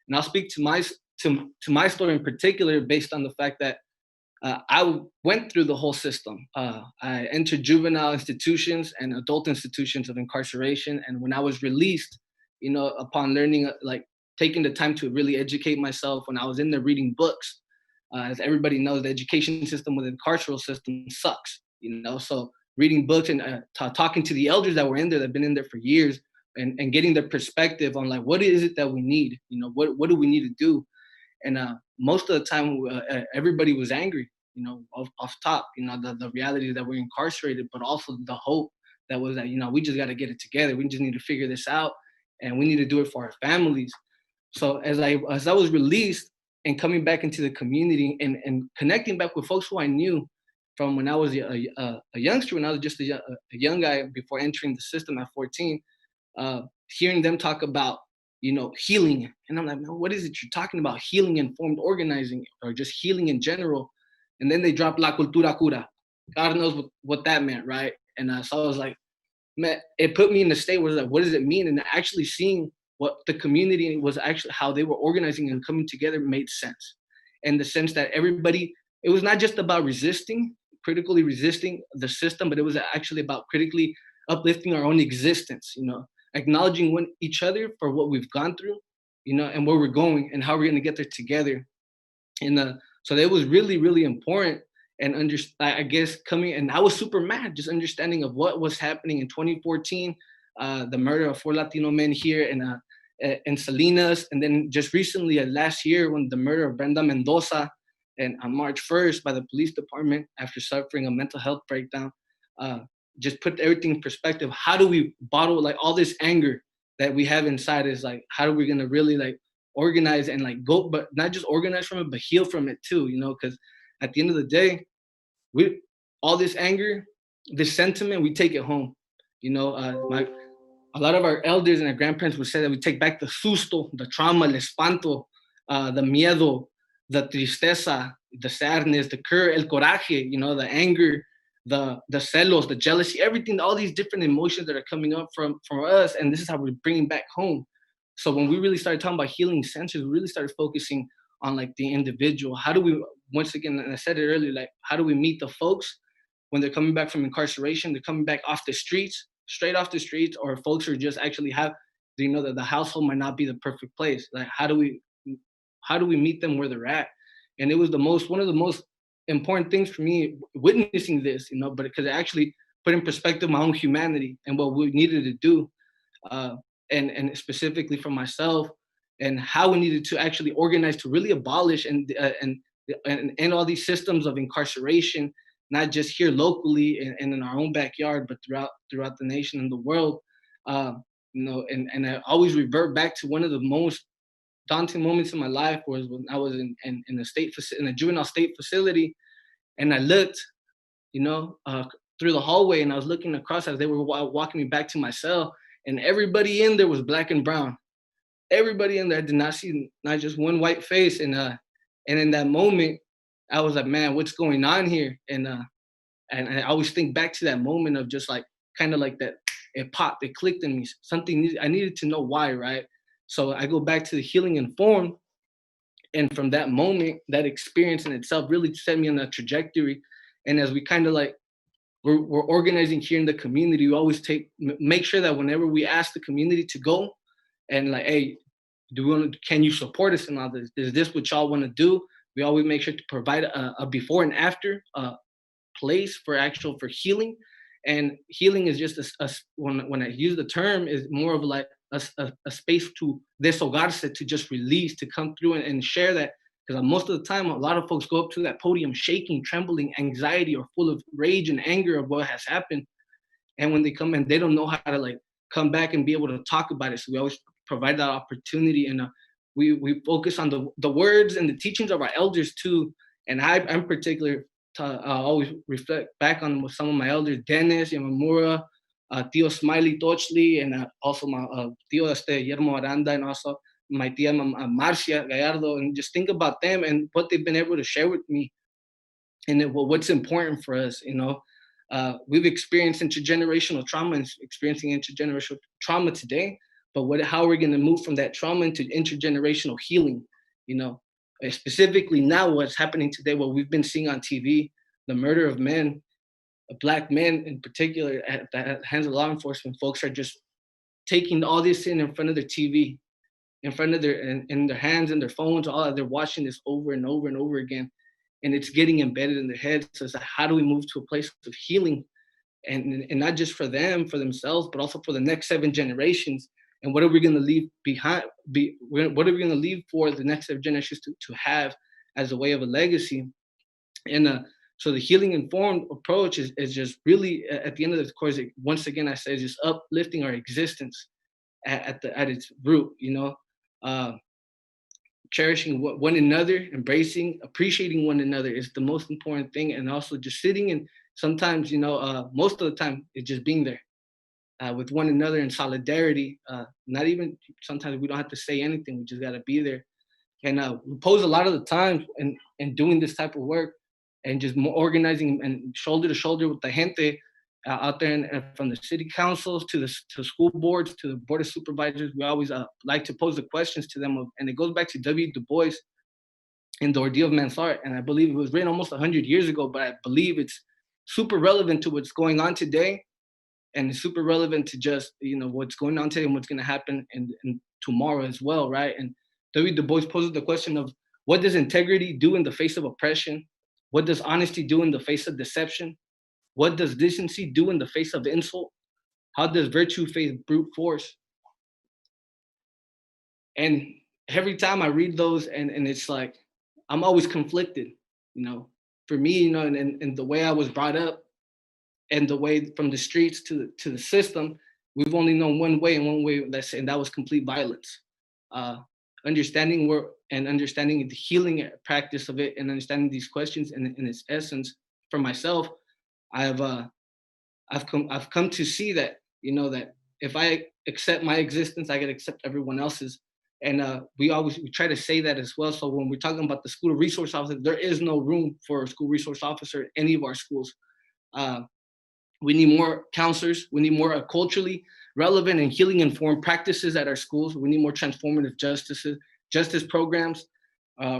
And I'll speak to my story in particular based on the fact that I went through the whole system. I entered juvenile institutions and adult institutions of incarceration. And when I was released, upon learning, taking the time to really educate myself, when I was in there reading books, as everybody knows, the education system within the carceral system sucks, so reading books and talking to the elders that were in there, that have been in there for years, and getting their perspective on what is it that we need, what do we need to do? And most of the time, everybody was angry, off top, the reality that we're incarcerated, but also the hope that was that, we just got to get it together. We just need to figure this out, and we need to do it for our families. So as I was released and coming back into the community and connecting back with folks who I knew from when I was a youngster, when I was just a young guy before entering the system at 14, hearing them talk about, healing. And I'm like, man, what is it you're talking about? Healing informed organizing, or just healing in general. And then they dropped La Cultura Cura. God knows what that meant, right? And so I was like, man, it put me in the state where what does it mean? And actually seeing what the community was actually, how they were organizing and coming together made sense. And the sense that everybody, it was not just about critically resisting the system, but it was actually about critically uplifting our own existence, acknowledging each other for what we've gone through, and where we're going and how we're going to get there together. And so that was really, really important. And I guess and I was super mad, just understanding of what was happening in 2014, the murder of 4 Latino men here in Salinas, and then just recently, last year, when the murder of Brenda Mendoza, and on March 1st by the police department after suffering a mental health breakdown, just put everything in perspective. How do we bottle like all this anger that we have inside? Is like, how are we gonna really like organize and like go, but not just organize from it, but heal from it too, you know? Because at the end of the day, we all this anger, this sentiment, we take it home. You know, a lot of our elders and our grandparents would say that we take back the susto, the trauma, el espanto, the miedo, the tristeza, the sadness, the el coraje, you know, the anger, the celos, the jealousy, everything, all these different emotions that are coming up from us, and this is how we're bringing back home. So when we really started talking about healing senses, we really started focusing on like the individual. How do we, once again, and I said it earlier, like how do we meet the folks when they're coming back from incarceration? They're coming back off the streets, straight off the streets, or folks who just actually have, you know, that the household might not be the perfect place. Like how do we meet them where they're at? And it was one of the most important things for me witnessing this, you know, but because it actually put in perspective my own humanity and what we needed to do, and specifically for myself, and how we needed to actually organize to really abolish and end all these systems of incarceration, not just here locally and in our own backyard, but throughout the nation and the world. You know, and I always revert back to one of the most daunting moments in my life was when I was in a juvenile state facility, and I looked, you know, through the hallway, and I was looking across as they were walking me back to my cell, and everybody in there was black and brown. Everybody in there, I did not see not just one white face, and in that moment, I was like, man, what's going on here? And I always think back to that moment of just like kind of like that, it popped, it clicked in me. I needed to know why, right? So I go back to the healing informed, and from that moment, that experience in itself really set me on a trajectory. And as we kind of like we're organizing here in the community, we always make sure that whenever we ask the community to go and like, hey, can you support us in all this? Is this what y'all want to do? We always make sure to provide a before and after place for healing. And healing is just when I use the term, is more of like a space to desahogarse, to just release, to come through and share that. Because most of the time, a lot of folks go up to that podium shaking, trembling, anxiety, or full of rage and anger of what has happened. And when they come in, they don't know how to like come back and be able to talk about it. So we always provide that opportunity, and we focus on the words and the teachings of our elders too. And I'm particular to always reflect back on some of my elders, Dennis Yamamura, Tio Smiley Tochli, and also my Tio Guillermo Aranda, and also my tia Marcia Gallardo, and just think about them and what they've been able to share with me, and what's important for us. You know, we've experienced intergenerational trauma and experiencing intergenerational trauma today, but how are we going to move from that trauma into intergenerational healing? You know, specifically now what's happening today, what we've been seeing on TV, the murder of men, Black men in particular, at the hands of law enforcement. Folks are just taking all this in front of their TV, in front of in their hands and their phones, all that. They're watching this over and over and over again, and it's getting embedded in their heads. So it's like, how do we move to a place of healing, and not just for them, for themselves, but also for the next 7 generations? And what are we going to leave behind? What are we going to leave for the next 7 generations to have as a way of a legacy? And so the healing informed approach is just really, at the end of the course, once again, I say, just uplifting our existence at its root, you know, cherishing one another, embracing, appreciating one another is the most important thing. And also just sitting, and sometimes, you know, most of the time it's just being there with one another in solidarity. Not even, sometimes we don't have to say anything, we just got to be there. And we pose a lot of the time in doing this type of work, and just more organizing and shoulder to shoulder with the gente out there, and from the city councils to school boards to the board of supervisors. We always like to pose the questions to them, and it goes back to W. Du Bois in The Ordeal of Man's Heart. And I believe it was written almost 100 years ago, but I believe it's super relevant to what's going on today, and it's super relevant to just, you know, what's going on today and what's going to happen in tomorrow as well, right? And W. Du Bois poses the question of, what does integrity do in the face of oppression? What does honesty do in the face of deception? What does decency do in the face of insult? How does virtue face brute force? And every time I read those, and it's like, I'm always conflicted, you know. For me, you know, and the way I was brought up, and the way from the streets to the system, we've only known one way, and one way, and that was complete violence. Understanding understanding the healing practice of it, and understanding these questions in its essence for myself, I've come to see that, you know, that if I accept my existence, I can accept everyone else's. And we try to say that as well. So when we're talking about the school resource officer, there is no room for a school resource officer in any of our schools. We need more counselors. We need more culturally relevant and healing informed practices at our schools. We need more transformative justice programs,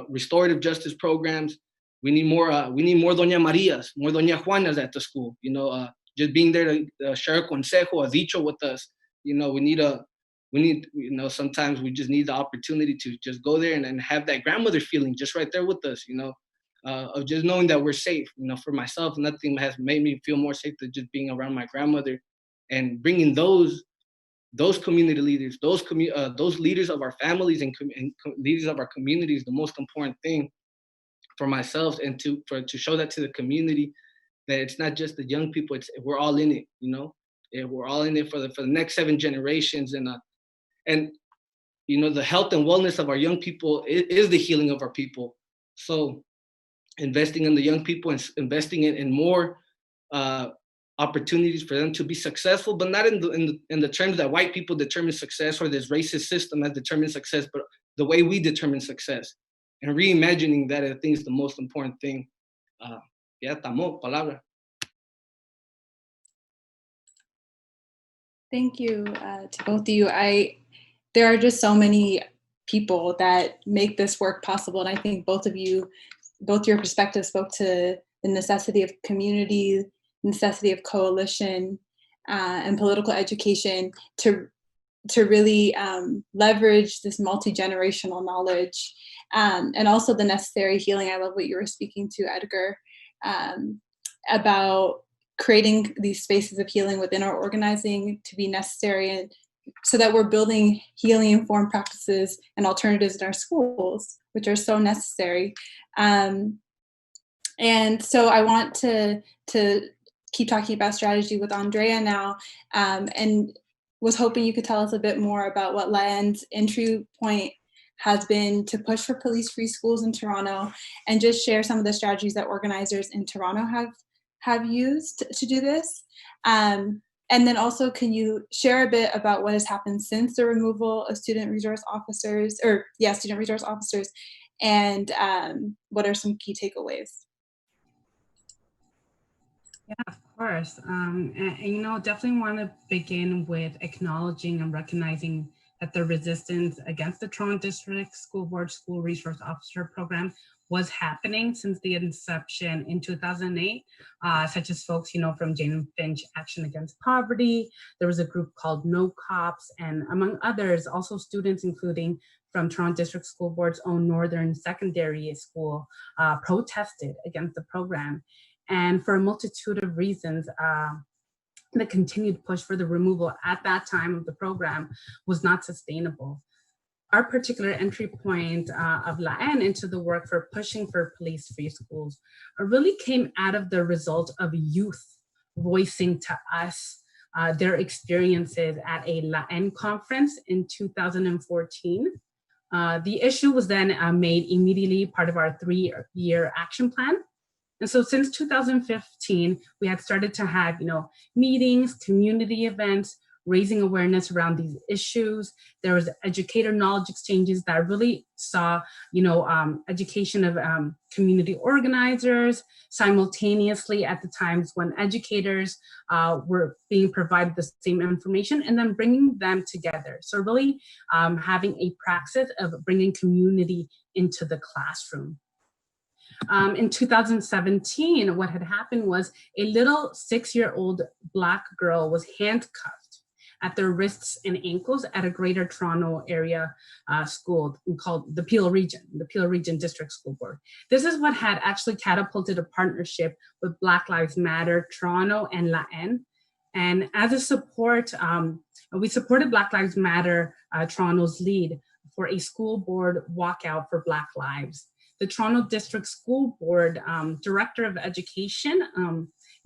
restorative justice programs. We need more Doña Marias, more Doña Juanas at the school. You know, just being there to share a consejo, a dicho with us. You know, we need, you know, sometimes we just need the opportunity to just go there and have that grandmother feeling just right there with us, you know, of just knowing that we're safe. You know, for myself, nothing has made me feel more safe than just being around my grandmother, and bringing those community leaders, those leaders of our families and leaders of our communities, the most important thing for myself, and to show that to the community, that it's not just the young people, we're all in it, you know. We're all in it for the next 7 generations, and you know, the health and wellness of our young people is the healing of our people. So investing in the young people and investing in more opportunities for them to be successful, but not in the terms that white people determine success, or this racist system has determined success, but the way we determine success, and reimagining that, I think, is the most important thing. Tamo, palabra. Thank you to both of you. There are just so many people that make this work possible, and I think both your perspectives spoke to the necessity of community, necessity of coalition, and political education to really leverage this multi-generational knowledge, and also the necessary healing. I love what you were speaking to, Edgar, about creating these spaces of healing within our organizing to be necessary, and so that we're building healing informed practices and alternatives in our schools, which are so necessary. And so I want to keep talking about strategy with Andrea now, and was hoping you could tell us a bit more about what LAN's entry point has been to push for police-free schools in Toronto, and just share some of the strategies that organizers in Toronto have used to do this. And then also, can you share a bit about what has happened since the removal of student resource officers, and what are some key takeaways? Yeah, of course. And you know, definitely want to begin with acknowledging and recognizing that the resistance against the Toronto District School Board School Resource Officer Program was happening since the inception in 2008, such as folks, you know, from Jane Finch Action Against Poverty. There was a group called No Cops, and among others, also students, including from Toronto District School Board's own Northern Secondary School, protested against the program. And for a multitude of reasons, the continued push for the removal at that time of the program was not sustainable. Our particular entry point of LAN into the work for pushing for police-free schools really came out of the result of youth voicing to us their experiences at a LAN conference in 2014. The issue was then made immediately part of our 3-year action plan. And so since 2015, we had started to have, you know, meetings, community events, raising awareness around these issues. There was educator knowledge exchanges that really saw, you know, education of community organizers simultaneously at the times when educators were being provided the same information, and then bringing them together. So really having a praxis of bringing community into the classroom. In 2017, what had happened was a little 6-year-old Black girl was handcuffed at their wrists and ankles at a Greater Toronto area school called the Peel Region District School Board. This is what had actually catapulted a partnership with Black Lives Matter Toronto and LAN. And as a support, we supported Black Lives Matter, Toronto's lead for a school board walkout for Black Lives. The Toronto District School Board Director of Education,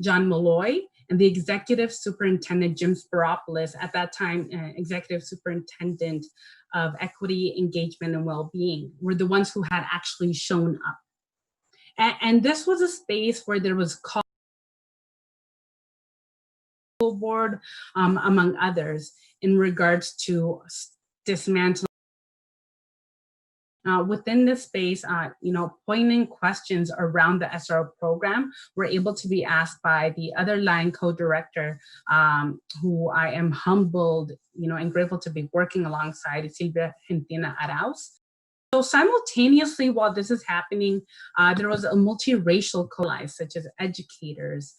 John Malloy, and the Executive Superintendent, Jim Spiropoulos, at that time, Executive Superintendent of Equity, Engagement, and Wellbeing, were the ones who had actually shown up. And this was a space where there was call board, among others, in regards to dismantling. Within this space, pointing questions around the SRO program were able to be asked by the other line co-director, who I am humbled, and grateful to be working alongside, Silvia Gentina Arauz. So simultaneously, while this is happening, there was a multiracial coalesce, such as educators,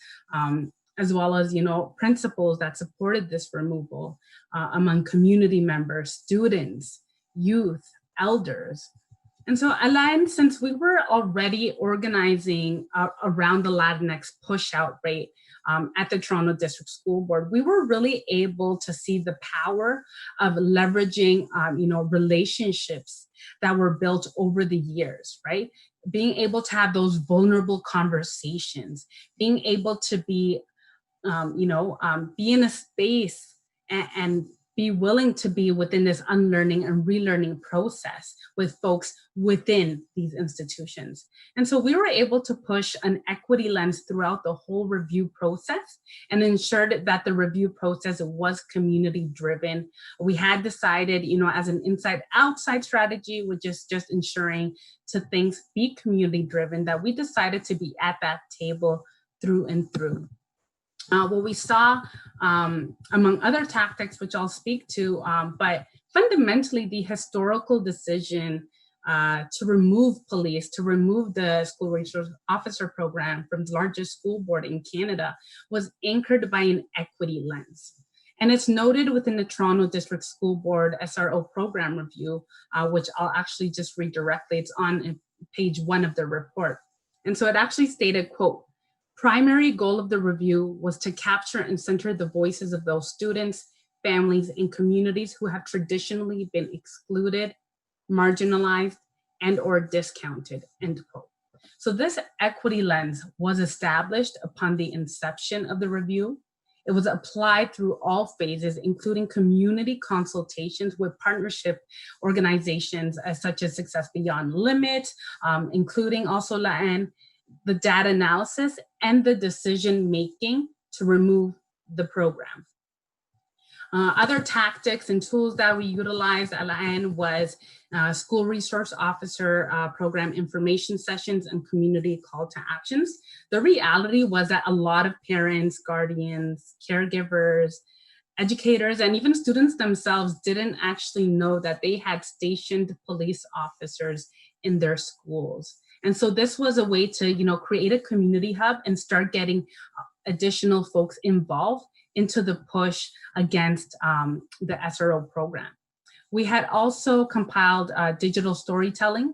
as well as principals that supported this removal among community members, students, youth, elders. And so, Alain, since we were already organizing around the Latinx push-out rate at the Toronto District School Board, we were really able to see the power of leveraging, relationships that were built over the years, right? Being able to have those vulnerable conversations, being able to be, be in a space and be willing to be within this unlearning and relearning process with folks within these institutions. And so we were able to push an equity lens throughout the whole review process and ensured that the review process was community driven. We had decided, as an inside-outside strategy, which is just ensuring to things be community driven, that we decided to be at that table through and through. What we saw, among other tactics, which I'll speak to, but fundamentally the historical decision to remove police, to remove the school resource officer program from the largest school board in Canada was anchored by an equity lens. And it's noted within the Toronto District School Board SRO program review, which I'll actually just read directly. It's on page 1 of the report. And so it actually stated, quote, "Primary goal of the review was to capture and center the voices of those students, families, and communities who have traditionally been excluded, marginalized, and or discounted," end quote. So this equity lens was established upon the inception of the review. It was applied through all phases, including community consultations with partnership organizations such as Success Beyond Limit, including also LAN, the data analysis, and the decision-making to remove the program. Other tactics and tools that we utilized at LAN was school resource officer program information sessions and community call to actions. The reality was that a lot of parents, guardians, caregivers, educators, and even students themselves didn't actually know that they had stationed police officers in their schools. And so this was a way to, create a community hub and start getting additional folks involved into the push against the SRO program. We had also compiled digital storytelling.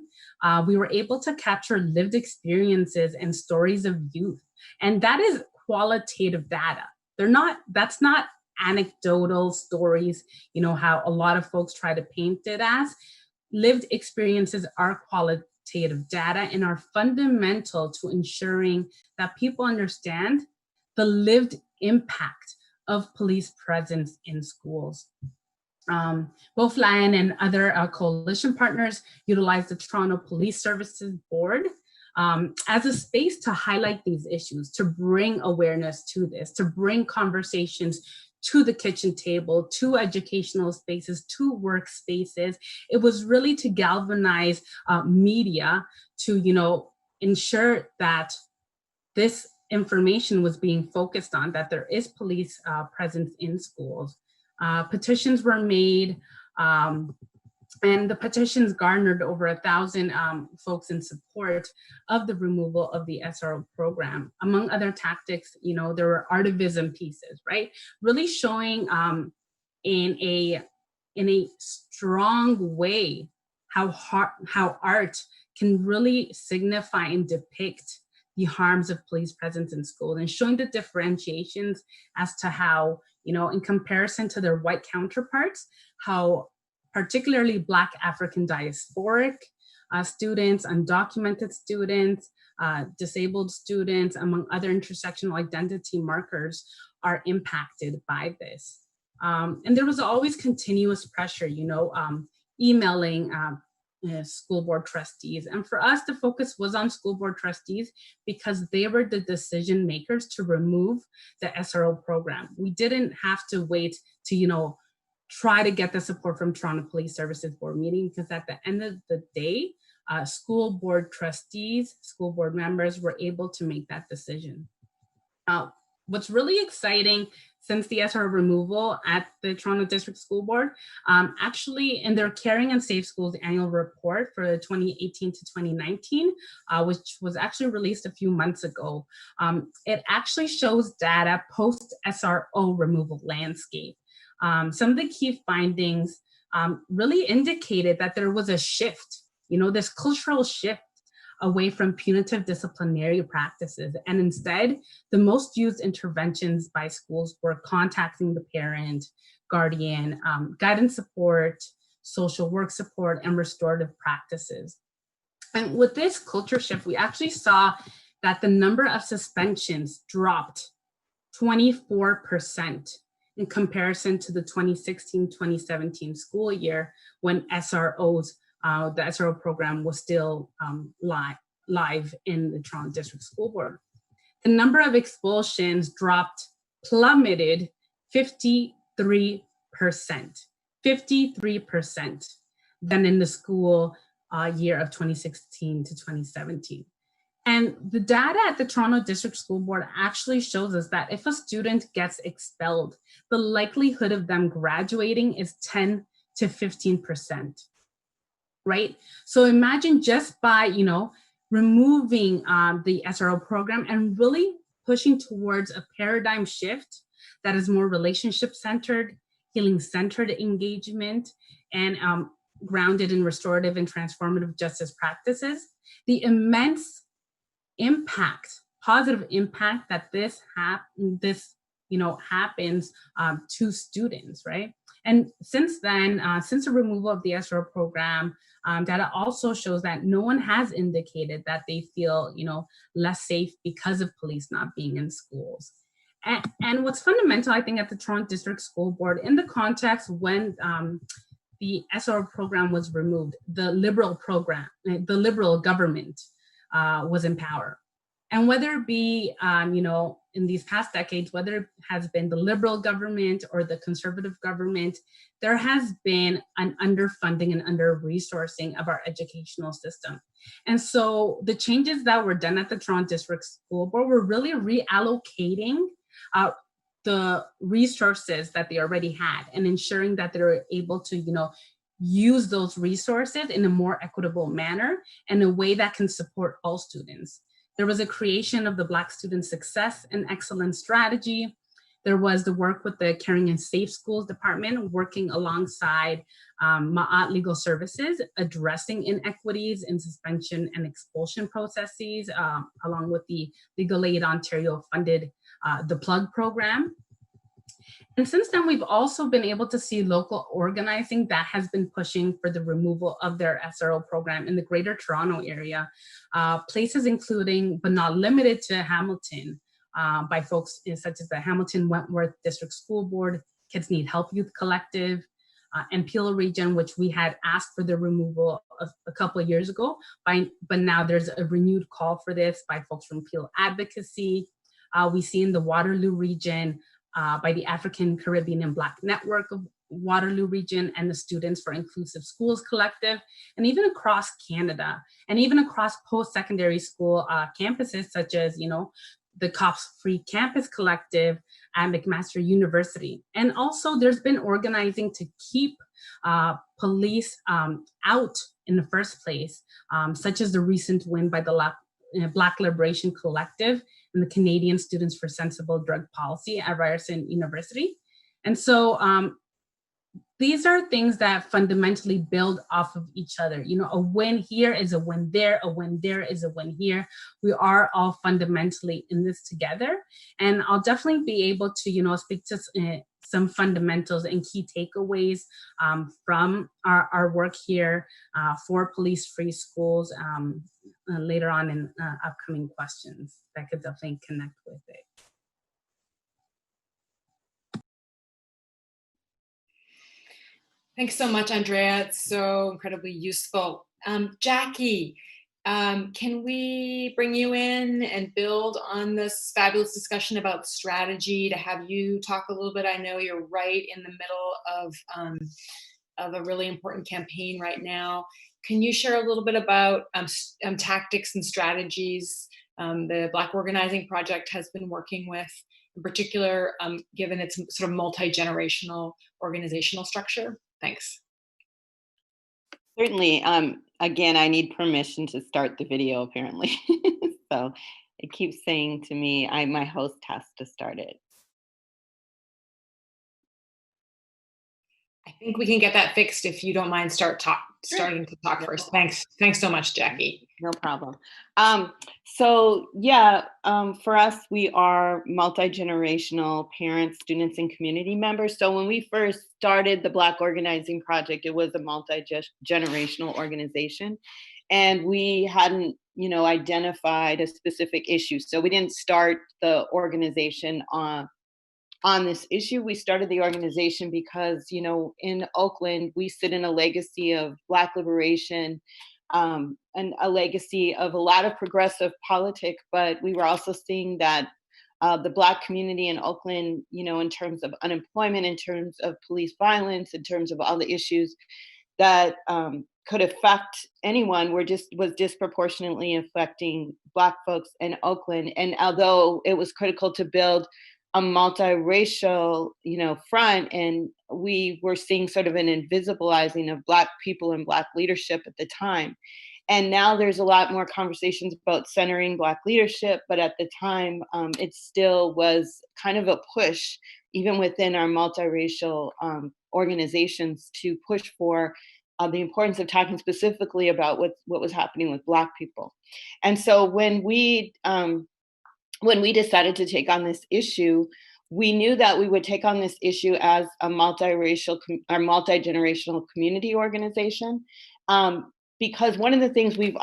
We were able to capture lived experiences and stories of youth. And that is qualitative data. That's not anecdotal stories, how a lot of folks try to paint it as. Lived experiences are qualitative data and are fundamental to ensuring that people understand the lived impact of police presence in schools. Both LAN and other coalition partners utilize the Toronto Police Services Board as a space to highlight these issues, to bring awareness to this, to bring conversations to the kitchen table, to educational spaces, to workspaces. It was really to galvanize media to, ensure that this information was being focused on, that there is police presence in schools. Petitions were made, and the petitions garnered over 1,000 folks in support of the removal of the SRO program. Among other tactics, there were artivism pieces, right? Really showing in a strong way how art can really signify and depict the harms of police presence in schools and showing the differentiations as to how, in comparison to their white counterparts, how particularly Black African diasporic students, undocumented students, disabled students, among other intersectional identity markers, are impacted by this. And there was always continuous pressure, emailing school board trustees. And for us, the focus was on school board trustees because they were the decision makers to remove the SRO program. We didn't have to wait to, try to get the support from Toronto Police Services Board meeting, because at the end of the day, school board trustees, school board members were able to make that decision. What's really exciting since the SRO removal at the Toronto District School Board, actually in their Caring and Safe Schools annual report for 2018 to 2019, which was actually released a few months ago, it actually shows data post-SRO removal landscape. Some of the key findings really indicated that there was a shift, this cultural shift away from punitive disciplinary practices. And instead, the most used interventions by schools were contacting the parent, guardian, guidance support, social work support, and restorative practices. And with this culture shift, we actually saw that the number of suspensions dropped 24% in comparison to the 2016-2017 school year, when the SRO program was still live in the Toronto District School Board. The number of expulsions plummeted 53%, 53% than in the school year of 2016 to 2017. And the data at the Toronto District School Board actually shows us that if a student gets expelled, the likelihood of them graduating is 10 to 15%. Right? So imagine just by, removing the SRO program and really pushing towards a paradigm shift that is more relationship-centered, healing-centered engagement, and grounded in restorative and transformative justice practices, the immense impact, positive impact that this happens to students, right? And since then, since the removal of the SRO program, data also shows that no one has indicated that they feel, less safe because of police not being in schools. And what's fundamental, I think, at the Toronto District School Board, in the context when the SRO program was removed, the Liberal government was in power. And whether it be, in these past decades, whether it has been the Liberal government or the Conservative government, there has been an underfunding and under-resourcing of our educational system. And so the changes that were done at the Toronto District School Board were really reallocating the resources that they already had and ensuring that they're able to, use those resources in a more equitable manner and a way that can support all students. There was a creation of the Black Student Success and Excellence Strategy. There was the work with the Caring and Safe Schools Department, working alongside Ma'at Legal Services, addressing inequities in suspension and expulsion processes, along with the Legal Aid Ontario funded the Plug program. And since then, we've also been able to see local organizing that has been pushing for the removal of their SRO program in the Greater Toronto area, places including, but not limited to, Hamilton, by folks such as the Hamilton Wentworth District School Board, Kids Need Help Youth Collective, and Peel region, which we had asked for the removal of a couple of years ago, but now there's a renewed call for this by folks from Peel Advocacy. We see in the Waterloo region, by the African, Caribbean, and Black Network of Waterloo region and the Students for Inclusive Schools Collective, and even across Canada, and even across post-secondary school campuses such as, the Cops Free Campus Collective at McMaster University. And also there's been organizing to keep police out in the first place, such as the recent win by the Black Liberation Collective and the Canadian Students for Sensible Drug Policy at Ryerson University. And so these are things that fundamentally build off of each other. You know, a win here is a win there, a win there is a win here. We are all fundamentally in this together. And I'll definitely be able to, you know, speak to some fundamentals and key takeaways from our work here for police-free schools later on in upcoming questions that could definitely connect with it. Thanks so much, Andrea. It's so incredibly useful. Jackie, can we bring you in and build on this fabulous discussion about strategy to have you talk a little bit? I know you're right in the middle of a really important campaign right now. Can you share a little bit about tactics and strategies the Black Organizing Project has been working with, in particular, given its sort of multi-generational organizational structure? Thanks. Certainly. Again, I need permission to start the video, apparently. So it keeps saying to me, my host has to start it. I think we can get that fixed if you don't mind starting to talk first. Thanks so much, Jackie. No problem. So yeah, for us, we are multi-generational parents, students, and community members. So when we first started the Black Organizing Project, it was a multi-generational organization, and we hadn't, you know, identified a specific issue. So we didn't start the organization on this issue. We started the organization because, you know, in Oakland, we sit in a legacy of Black liberation and a legacy of a lot of progressive politics, but we were also seeing that the Black community in Oakland, you know, in terms of unemployment, in terms of police violence, in terms of all the issues that could affect anyone, was disproportionately affecting Black folks in Oakland. And although it was critical to build a multiracial, you know, front, and we were seeing sort of an invisibilizing of Black people and Black leadership at the time. And now there's a lot more conversations about centering Black leadership, but at the time, it still was kind of a push, even within our multiracial organizations, to push for the importance of talking specifically about what was happening with Black people. And so when we decided to take on this issue, we knew that we would take on this issue as a multiracial or multi-generational community organization, because one of the things we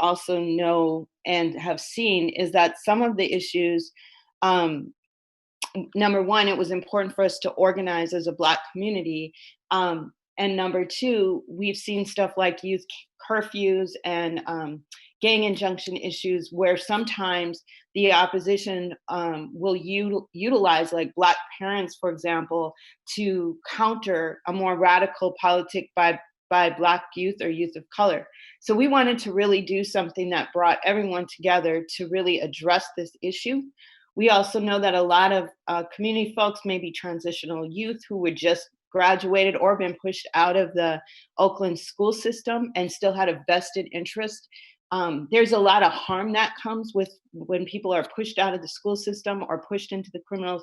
also know and have seen is that some of the issues, number one, it was important for us to organize as a Black community, and number two, we've seen stuff like youth curfews and gang injunction issues where sometimes the opposition will utilize like Black parents, for example, to counter a more radical politic by Black youth or youth of color. So we wanted to really do something that brought everyone together to really address this issue. We also know that a lot of community folks, maybe transitional youth who were just graduated or been pushed out of the Oakland school system and still had a vested interest. There's a lot of harm that comes with when people are pushed out of the school system or pushed into the criminal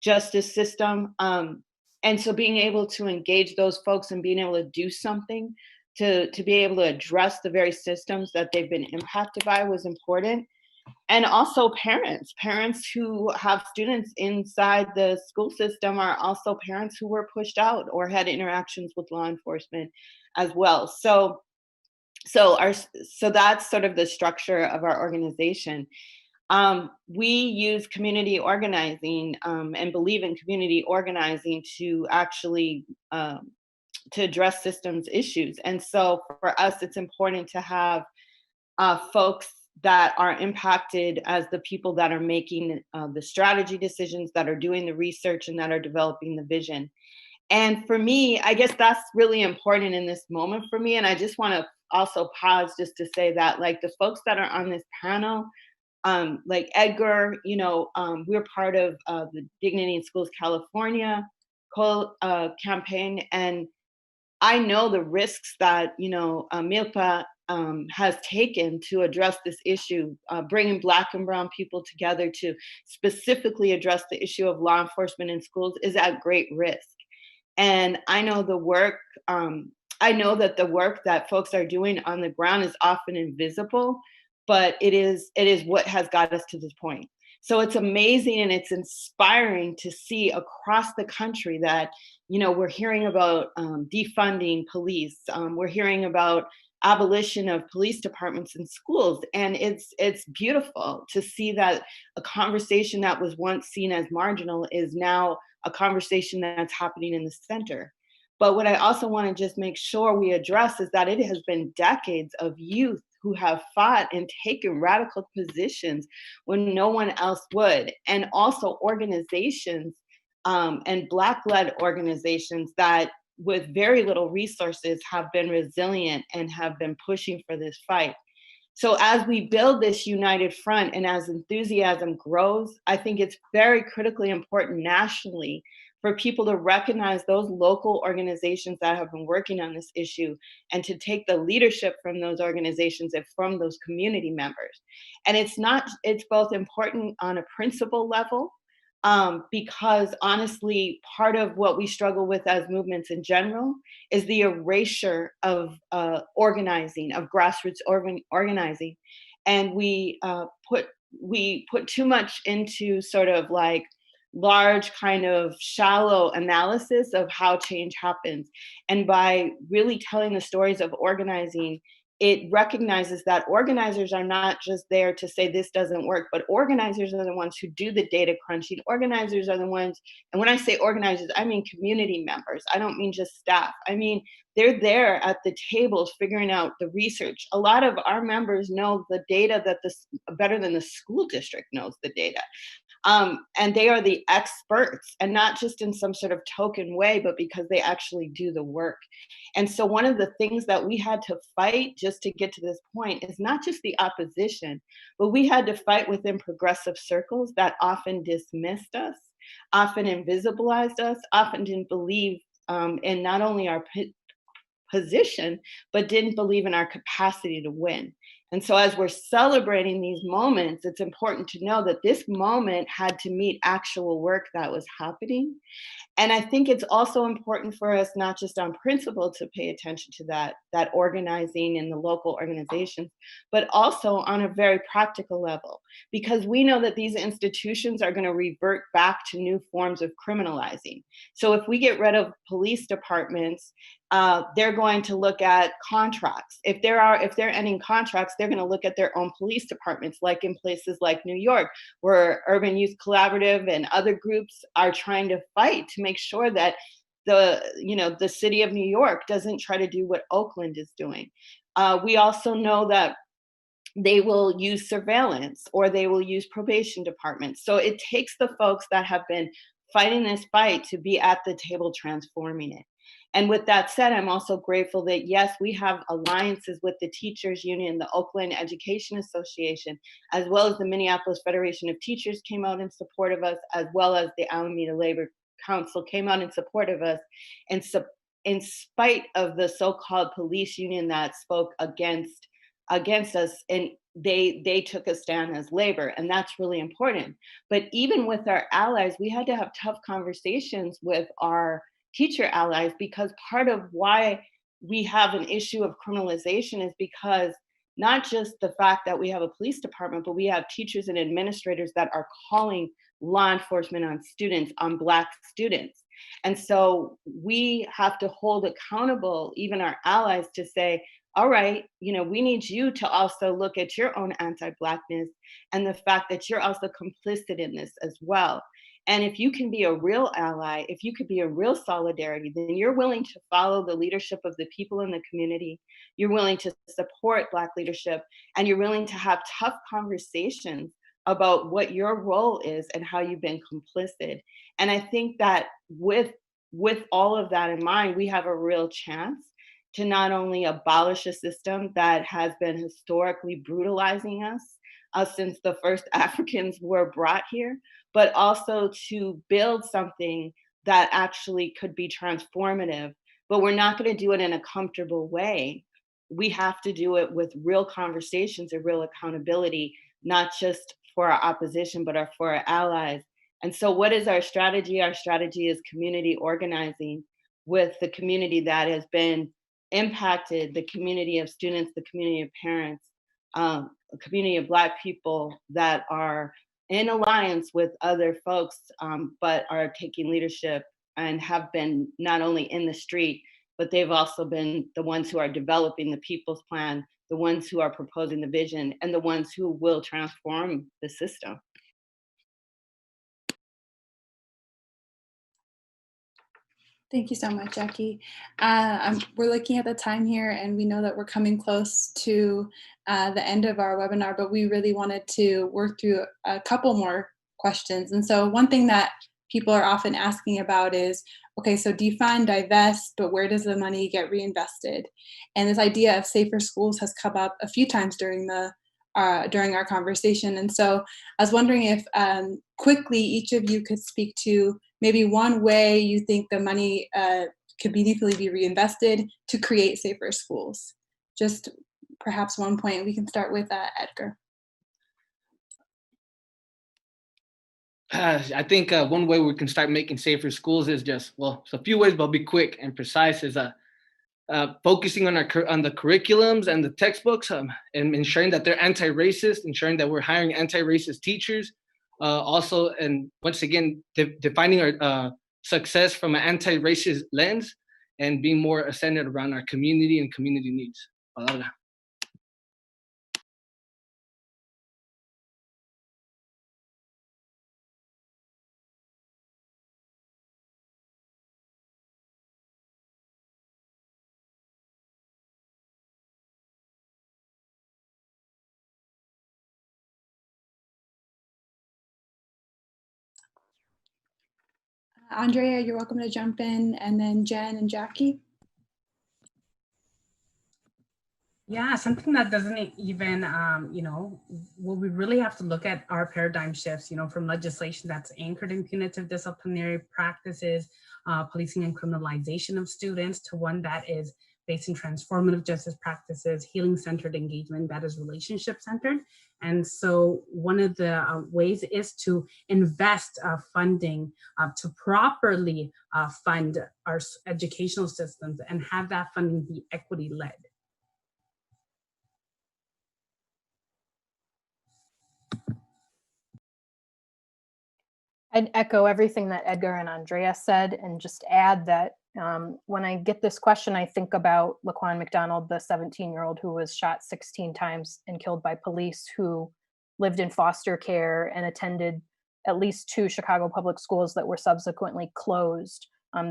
justice system. And so being able to engage those folks and being able to do something to be able to address the very systems that they've been impacted by was important. And also parents who have students inside the school system are also parents who were pushed out or had interactions with law enforcement as well. So that's sort of the structure of our organization. We use community organizing and believe in community organizing to actually to address systems issues. And so for us, it's important to have folks that are impacted as the people that are making the strategy decisions, that are doing the research, and that are developing the vision. And for me, I guess that's really important in this moment for me. And I just want to also pause just to say that, like, the folks that are on this panel, like Edgar, you know, we're part of the Dignity in Schools California campaign, and I know the risks that, you know, Milpa has taken to address this issue, bringing Black and Brown people together to specifically address the issue of law enforcement in schools is at great risk. And I know the work, I know that the work that folks are doing on the ground is often invisible, but it is what has got us to this point. So it's amazing and it's inspiring to see across the country that, you know, we're hearing about defunding police. We're hearing about abolition of police departments in schools, and it's beautiful to see that a conversation that was once seen as marginal is now a conversation that's happening in the center. But what I also want to just make sure we address is that it has been decades of youth who have fought and taken radical positions when no one else would. And also organizations and Black-led organizations that with very little resources have been resilient and have been pushing for this fight. So as we build this united front and as enthusiasm grows, I think it's very critically important nationally for people to recognize those local organizations that have been working on this issue and to take the leadership from those organizations and from those community members. And it's both important on a principle level, because honestly, part of what we struggle with as movements in general is the erasure of organizing, of grassroots organizing. And we put too much into sort of like large kind of shallow analysis of how change happens. And by really telling the stories of organizing, it recognizes that organizers are not just there to say this doesn't work, but organizers are the ones who do the data crunching. Organizers are the ones, and when I say organizers, I mean community members. I don't mean just staff. I mean, they're there at the tables figuring out the research. A lot of our members know the data better than the school district knows the data. And they are the experts, and not just in some sort of token way, but because they actually do the work. And so one of the things that we had to fight just to get to this point is not just the opposition, but we had to fight within progressive circles that often dismissed us, often invisibilized us, often didn't believe in not only our position, but didn't believe in our capacity to win. And so as we're celebrating these moments, it's important to know that this moment had to meet actual work that was happening. And I think it's also important for us, not just on principle, to pay attention to that organizing in the local organizations, but also on a very practical level, because we know that these institutions are going to revert back to new forms of criminalizing. So if we get rid of police departments, they're going to look at contracts. If they're ending contracts, they're going to look at their own police departments, like in places like New York, where Urban Youth Collaborative and other groups are trying to fight to make sure that the city of New York doesn't try to do what Oakland is doing. We also know that they will use surveillance or they will use probation departments. So it takes the folks that have been fighting this fight to be at the table transforming it. And with that said, I'm also grateful that, yes, we have alliances with the Teachers Union, the Oakland Education Association, as well as the Minneapolis Federation of Teachers came out in support of us, as well as the Alameda Labor Council came out in support of us, and in spite of the so-called police union that spoke against us, and they took a stand as labor, and that's really important. But even with our allies, we had to have tough conversations with our teacher allies, because part of why we have an issue of criminalization is because not just the fact that we have a police department, but we have teachers and administrators that are calling law enforcement on students, on Black students. And so we have to hold accountable even our allies to say, all right, we need you to also look at your own anti-Blackness and the fact that you're also complicit in this as well. And if you can be a real ally, if you could be a real solidarity, then you're willing to follow the leadership of the people in the community. You're willing to support Black leadership, and you're willing to have tough conversations about what your role is and how you've been complicit. And I think that with all of that in mind, we have a real chance to not only abolish a system that has been historically brutalizing us since the first Africans were brought here, but also to build something that actually could be transformative. But we're not going to do it in a comfortable way. We have to do it with real conversations and real accountability, not just for our opposition, but for our allies. And so what is our strategy? Our strategy is community organizing. with the community that has been impacted, the community of students, the community of parents, a community of Black people that are in alliance with other folks, but are taking leadership and have been not only in the street, but they've also been the ones who are developing the people's plan, the ones who are proposing the vision, and the ones who will transform the system. Thank you so much, Jackie. We're looking at the time here, and we know that we're coming close to the end of our webinar, but we really wanted to work through a couple more questions. And so one thing that people are often asking about is, okay, so defund, divest, but where does the money get reinvested? And this idea of safer schools has come up a few times during our conversation. And so I was wondering if quickly each of you could speak to maybe one way you think the money could meaningfully be reinvested to create safer schools. Just perhaps one point. We can start with Edgar. I think one way we can start making safer schools is just, well, it's a few ways, but I'll be quick and precise, is focusing on the curriculums and the textbooks, and ensuring that they're anti-racist, ensuring that we're hiring anti-racist teachers. Also, and once again, defining our success from an anti-racist lens and being more centered around our community and community needs. Palabra. Andrea, you're welcome to jump in, and then Jen and Jackie. Yeah, something that doesn't even, well, we really have to look at our paradigm shifts, from legislation that's anchored in punitive disciplinary practices, policing and criminalization of students, to one that is based in transformative justice practices, healing-centered engagement that is relationship-centered. And so one of the ways is to invest funding to properly fund our educational systems and have that funding be equity-led. I'd echo everything that Edgar and Andrea said, and just add that when I get this question, I think about Laquan McDonald, the 17-year-old who was shot 16 times and killed by police, who lived in foster care and attended at least 2 Chicago public schools that were subsequently closed.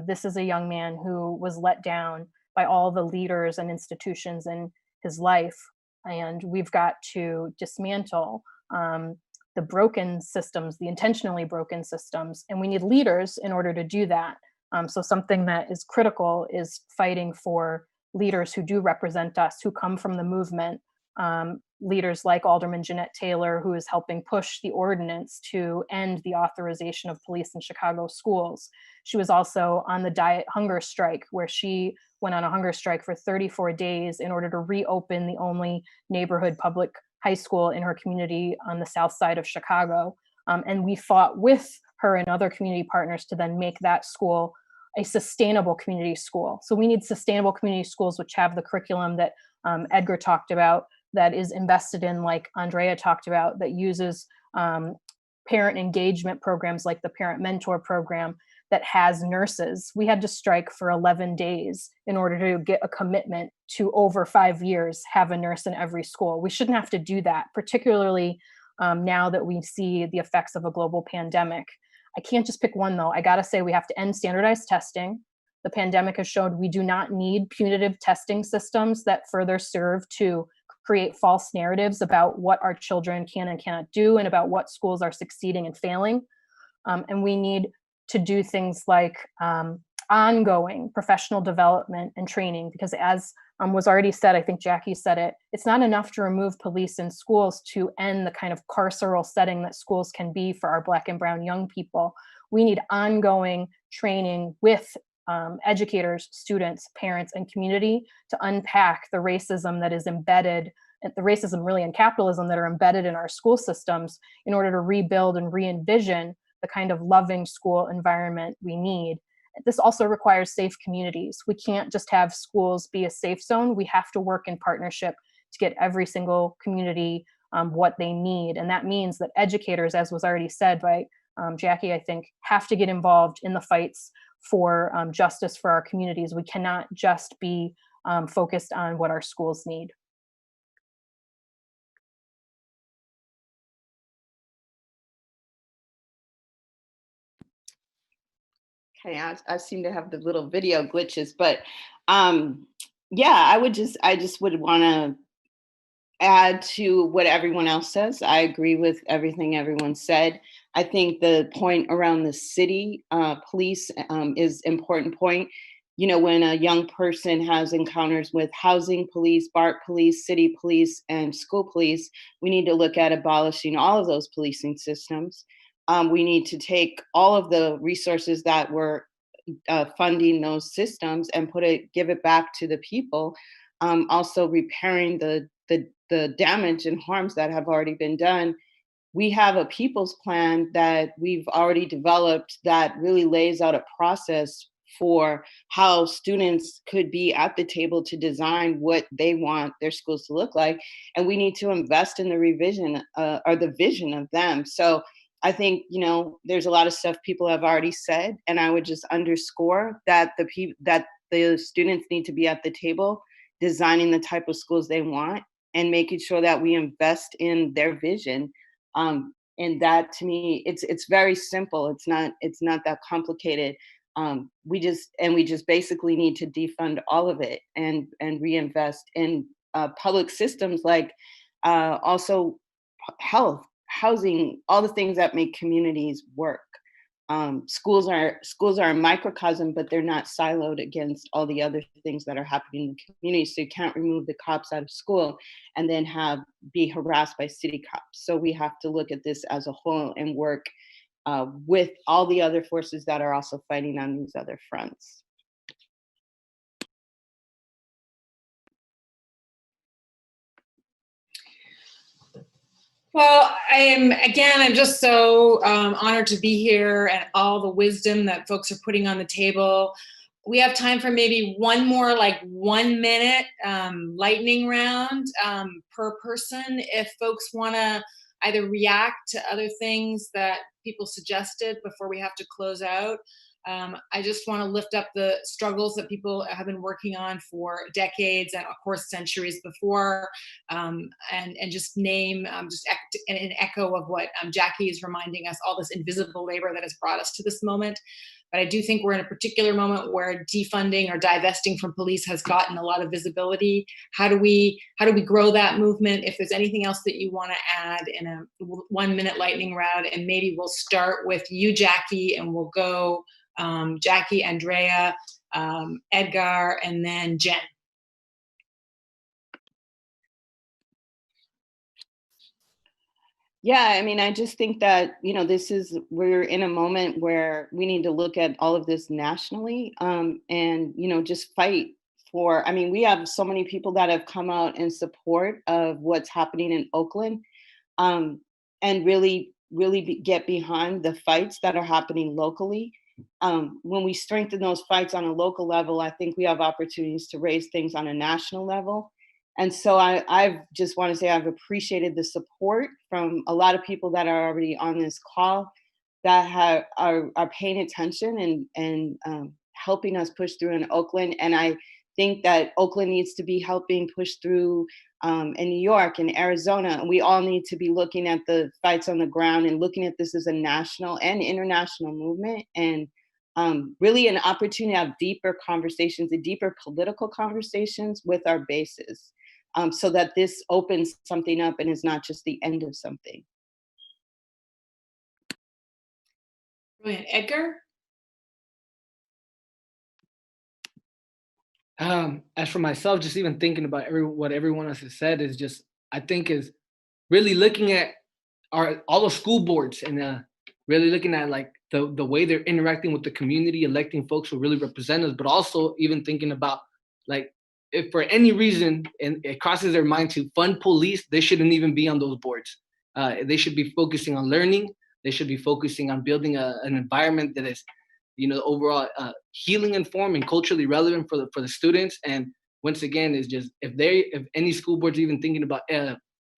This is a young man who was let down by all the leaders and institutions in his life, and we've got to dismantle the broken systems, the intentionally broken systems, and we need leaders in order to do that. So something that is critical is fighting for leaders who do represent us, who come from the movement, leaders like Alderman Jeanette Taylor, who is helping push the ordinance to end the authorization of police in Chicago schools. She was also on the diet hunger strike, where she went on a hunger strike for 34 days in order to reopen the only neighborhood public high school in her community on the south side of Chicago. And we fought with her and other community partners to then make that school a sustainable community school. So we need sustainable community schools which have the curriculum that Edgar talked about, that is invested in, like Andrea talked about, that uses parent engagement programs like the Parent Mentor Program, that has nurses. We had to strike for 11 days in order to get a commitment to, over 5 years, have a nurse in every school. We shouldn't have to do that, particularly now that we see the effects of a global pandemic. I can't just pick one though. I gotta say we have to end standardized testing. The pandemic has showed we do not need punitive testing systems that further serve to create false narratives about what our children can and cannot do and about what schools are succeeding and failing. And we need to do things like ongoing professional development and training, because as was already said, I think Jackie said it, it's not enough to remove police in schools to end the kind of carceral setting that schools can be for our Black and brown young people. We need ongoing training with educators, students, parents, and community to unpack the racism that is embedded, the racism really and capitalism that are embedded in our school systems, in order to rebuild and re-envision the kind of loving school environment we need. this also requires safe communities. We can't just have schools be a safe zone. We have to work in partnership to get every single community what they need. And that means that educators, as was already said by Jackie, I think, have to get involved in the fights for justice for our communities. We cannot just be focused on what our schools need. Okay, I seem to have the little video glitches, but yeah, I just would want to add to what everyone else says. I agree with everything everyone said. I think the point around the city police is important point. You know, when a young person has encounters with housing police, BART police, city police, and school police, we need to look at abolishing all of those policing systems. We need to take all of the resources that were funding those systems and give it back to the people. Also repairing the damage and harms that have already been done. We have a people's plan that we've already developed that really lays out a process for how students could be at the table to design what they want their schools to look like. And we need to invest in the revision or the vision of them. So I think, you know, there's a lot of stuff people have already said, and I would just underscore that the students need to be at the table designing the type of schools they want and making sure that we invest in their vision. And that, to me, it's very simple. It's not that complicated. We just basically need to defund all of it and reinvest in public systems like also health, housing, all the things that make communities work. Schools are a microcosm, but they're not siloed against all the other things that are happening in the community. So you can't remove the cops out of school and then be harassed by city cops. So we have to look at this as a whole and work with all the other forces that are also fighting on these other fronts. Well, I'm just so honored to be here and all the wisdom that folks are putting on the table. We have time for maybe one more 1 minute lightning round per person. If folks want to either react to other things that people suggested before we have to close out. I just want to lift up the struggles that people have been working on for decades and, of course, centuries before, and just name just an echo of what Jackie is reminding us, all this invisible labor that has brought us to this moment. But I do think we're in a particular moment where defunding or divesting from police has gotten a lot of visibility. How do we grow that movement? If there's anything else that you want to add in a 1 minute lightning round, and maybe we'll start with you, Jackie, and we'll go Jackie, Andrea, Edgar, and then Jen. Yeah, I mean, I just think that, we're in a moment where we need to look at all of this nationally and, just fight for, we have so many people that have come out in support of what's happening in Oakland and really get behind the fights that are happening locally. When we strengthen those fights on a local level, I think we have opportunities to raise things on a national level. And so I just want to say I've appreciated the support from a lot of people that are already on this call that are paying attention and helping us push through in Oakland. And I think that Oakland needs to be helping push through in New York and Arizona. And we all need to be looking at the fights on the ground and looking at this as a national and international movement, and really an opportunity to have deeper conversations and deeper political conversations with our bases. So that this opens something up and is not just the end of something. Brilliant. Edgar? As for myself, just even thinking about what everyone else has said is just, I think, is really looking at all the school boards and really looking at the way they're interacting with the community, electing folks who really represent us, but also even thinking about if for any reason and it crosses their mind to fund police, they shouldn't even be on those boards. They should be focusing on learning. They should be focusing on building an environment that is overall healing informed and culturally relevant for the students. And once again, is just if any school board's even thinking about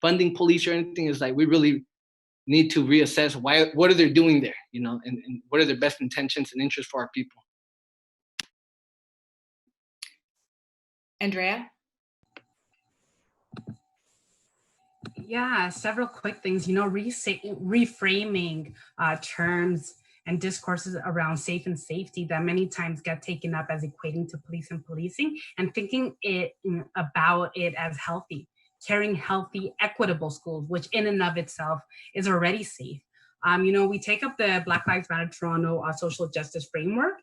funding police or anything, is like we really need to reassess what are they doing there, and what are their best intentions and interests for our people. Andrea? Yeah, several quick things, reframing terms and discourses around safe and safety that many times get taken up as equating to police and policing, and thinking about it as healthy, carrying healthy, equitable schools, which in and of itself is already safe. We take up the Black Lives Matter Toronto social justice framework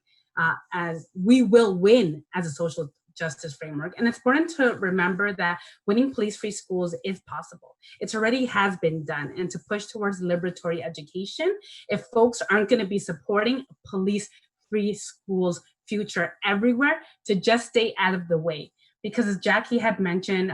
as we will win as a social justice framework. And it's important to remember that winning police-free schools is possible. It already has been done. And to push towards liberatory education, if folks aren't going to be supporting police-free schools future everywhere, to just stay out of the way. Because as Jackie had mentioned,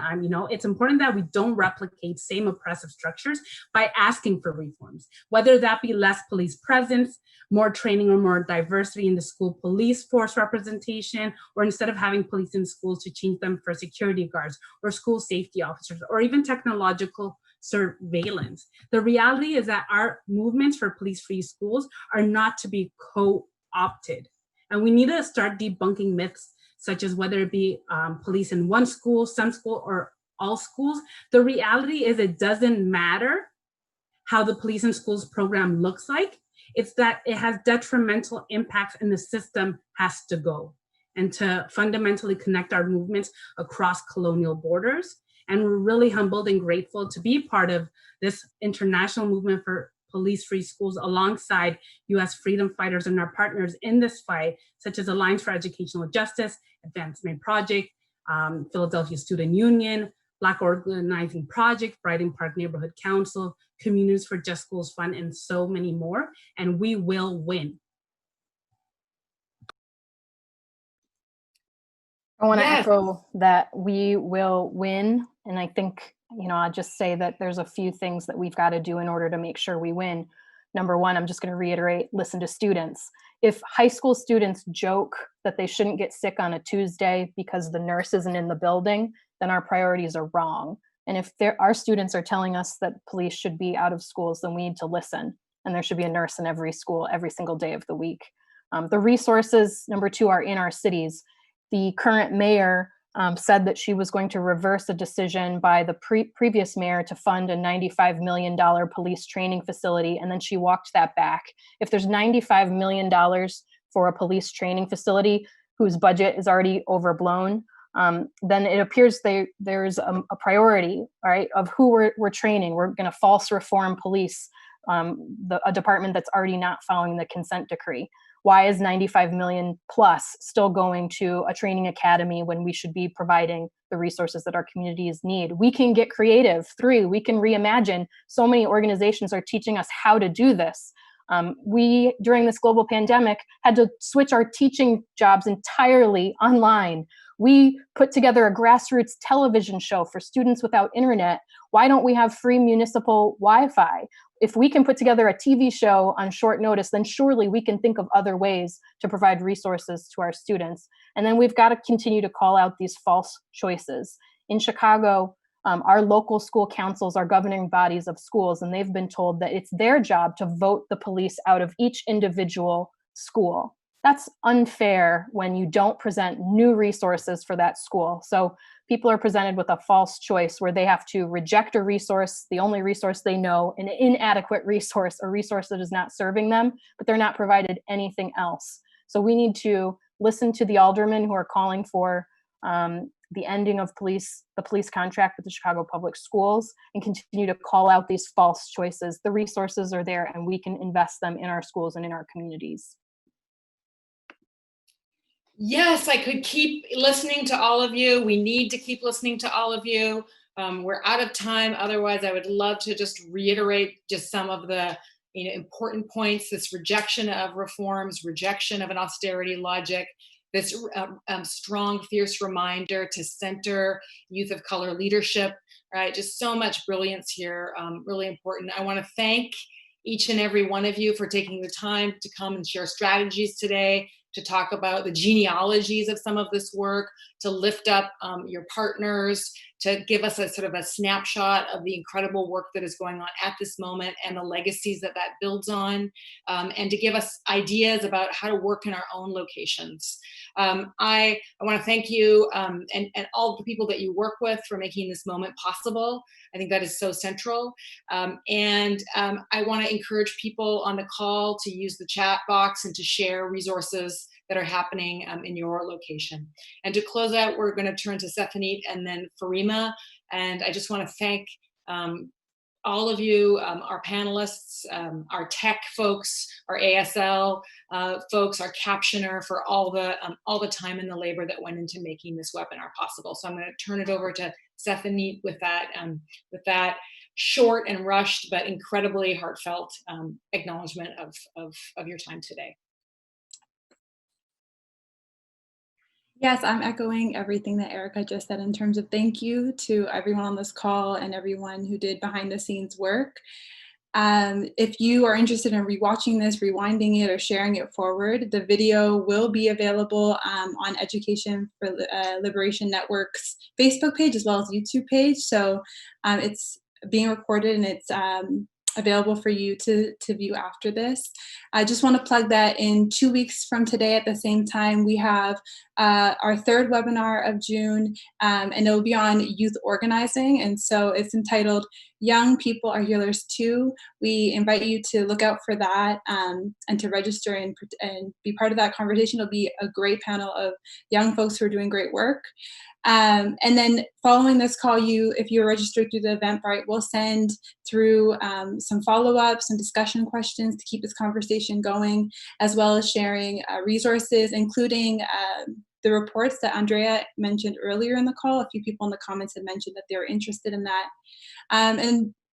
it's important that we don't replicate same oppressive structures by asking for reforms, whether that be less police presence, more training or more diversity in the school police force representation, or instead of having police in schools, to change them for security guards or school safety officers, or even technological surveillance. The reality is that our movements for police-free schools are not to be co-opted. And we need to start debunking myths such as whether it be police in one school, some school, or all schools. The reality is it doesn't matter how the police in schools program looks like. It's that it has detrimental impacts and the system has to go. And to fundamentally connect our movements across colonial borders. And we're really humbled and grateful to be part of this international movement for police-free schools alongside U.S. freedom fighters and our partners in this fight, such as Alliance for Educational Justice, Advancement Project, Philadelphia Student Union, Black Organizing Project, Brighton Park Neighborhood Council, Communities for Just Schools Fund, and so many more. And we will win. I want to Yes. echo that we will win. And I think, I'll just say that there's a few things that we've got to do in order to make sure we win. Number one, I'm just going to reiterate, listen to students. If high school students joke that they shouldn't get sick on a Tuesday because the nurse isn't in the building, then our priorities are wrong. And if our students are telling us that police should be out of schools, then we need to listen. And there should be a nurse in every school every single day of the week. The resources, number two, are in our cities. The current mayor said that she was going to reverse a decision by the previous mayor to fund a $95 million police training facility, and then she walked that back. If there's $95 million for a police training facility whose budget is already overblown, then it appears there's a priority, right, of who we're training. We're going to false reform police, a department that's already not following the consent decree. Why is 95 million plus still going to a training academy when we should be providing the resources that our communities need? We can get creative. We can reimagine. So many organizations are teaching us how to do this. We, during this global pandemic, had to switch our teaching jobs entirely online. We put together a grassroots television show for students without internet. Why don't we have free municipal Wi-Fi? If we can put together a TV show on short notice, then surely we can think of other ways to provide resources to our students. And then we've got to continue to call out these false choices. In Chicago, our local school councils are governing bodies of schools, and they've been told that it's their job to vote the police out of each individual school. That's unfair when you don't present new resources for that school. So people are presented with a false choice where they have to reject a resource, the only resource they know, an inadequate resource, a resource that is not serving them, but they're not provided anything else. So we need to listen to the aldermen who are calling for the ending of the police contract with the Chicago Public Schools, and continue to call out these false choices. The resources are there and we can invest them in our schools and in our communities. Yes, I could keep listening to all of you. We need to keep listening to all of you. We're out of time. Otherwise, I would love to just reiterate just some of the important points. This rejection of reforms, rejection of an austerity logic, this strong, fierce reminder to center youth of color leadership, right? Just so much brilliance here, really important. I want to thank each and every one of you for taking the time to come and share strategies today, to talk about the genealogies of some of this work, to lift up your partners, to give us a sort of a snapshot of the incredible work that is going on at this moment and the legacies that that builds on, and to give us ideas about how to work in our own locations. I want to thank you and all the people that you work with for making this moment possible. I think that is so central. And I want to encourage people on the call to use the chat box and to share resources that are happening in your location. And to close out, we're going to turn to Stephanie and then Farima. And I just want to thank all of you, our panelists, our tech folks, our ASL folks, our captioner, for all the time and the labor that went into making this webinar possible. So I'm going to turn it over to Stephanie with that short and rushed but incredibly heartfelt acknowledgement of your time today. Yes, I'm echoing everything that Erica just said in terms of thank you to everyone on this call and everyone who did behind the scenes work. If you are interested in rewatching this, rewinding it, or sharing it forward, the video will be available on Education for Liberation Network's Facebook page as well as YouTube page. So it's being recorded and it's available for you to view after this. I just want to plug that in 2 weeks from today at the same time, we have our third webinar of June, and it will be on youth organizing. And so it's entitled Young People Are Healers Too. We invite you to look out for that and to register and be part of that conversation. It'll be a great panel of young folks who are doing great work. And then following this call, if you're registered through the Eventbrite, we'll send through some follow-ups and discussion questions to keep this conversation going, as well as sharing resources, including the reports that Andrea mentioned earlier in the call. A few people in the comments had mentioned that they were interested in that.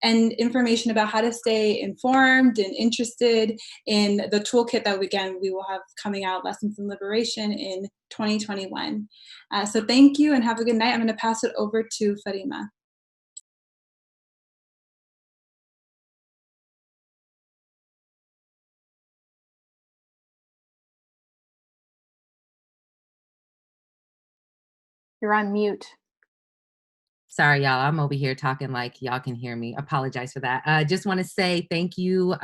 And information about how to stay informed and interested in the toolkit that, again, we will have coming out, Lessons in Liberation, in 2021. So thank you and have a good night. I'm going to pass it over to Farima. You're on mute. Sorry, y'all. I'm over here talking like y'all can hear me. Apologize for that. I just want to say thank you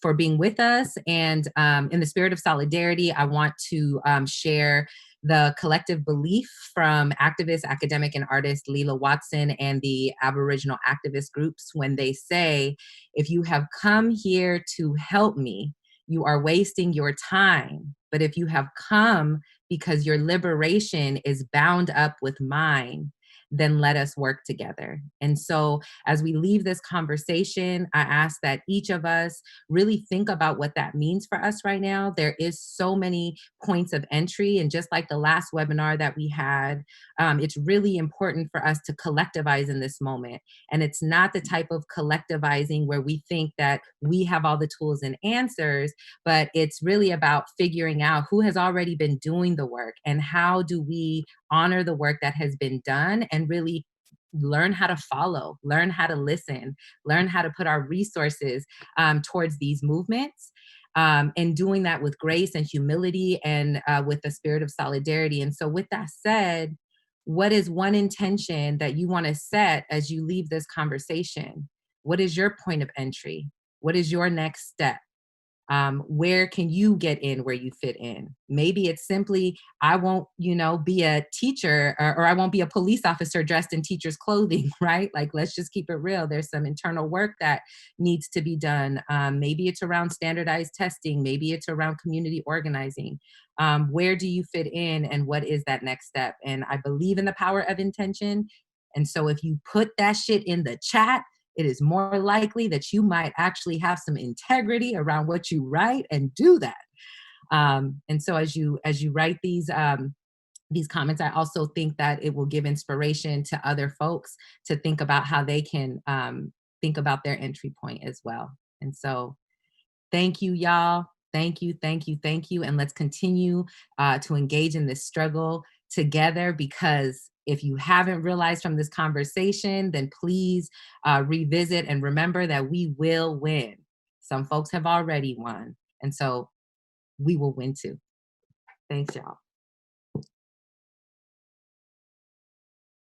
for being with us. And in the spirit of solidarity, I want to share the collective belief from activist, academic, and artist Leela Watson and the Aboriginal activist groups when they say, if you have come here to help me, you are wasting your time. But if you have come because your liberation is bound up with mine, then let us work together. And so as we leave this conversation, I ask that each of us really think about what that means for us right now. There is so many points of entry. And just like the last webinar that we had, it's really important for us to collectivize in this moment. And it's not the type of collectivizing where we think that we have all the tools and answers, but it's really about figuring out who has already been doing the work and how do we honor the work that has been done and really learn how to follow, learn how to listen, learn how to put our resources towards these movements, and doing that with grace and humility and with the spirit of solidarity. And so with that said, what is one intention that you want to set as you leave this conversation? What is your point of entry? What is your next step? Where can you get in where you fit in? Maybe it's simply, I won't, be a teacher or I won't be a police officer dressed in teacher's clothing, right? Like, let's just keep it real. There's some internal work that needs to be done. Maybe it's around standardized testing. Maybe it's around community organizing. Where do you fit in and what is that next step? And I believe in the power of intention. And so if you put that shit in the chat, it is more likely that you might actually have some integrity around what you write and do that. And so as you write these comments, I also think that it will give inspiration to other folks to think about how they can think about their entry point as well. And so thank you, y'all. Thank you, thank you, thank you. And let's continue to engage in this struggle together, because if you haven't realized from this conversation, then please revisit and remember that we will win. Some folks have already won. And so we will win too. Thanks, y'all.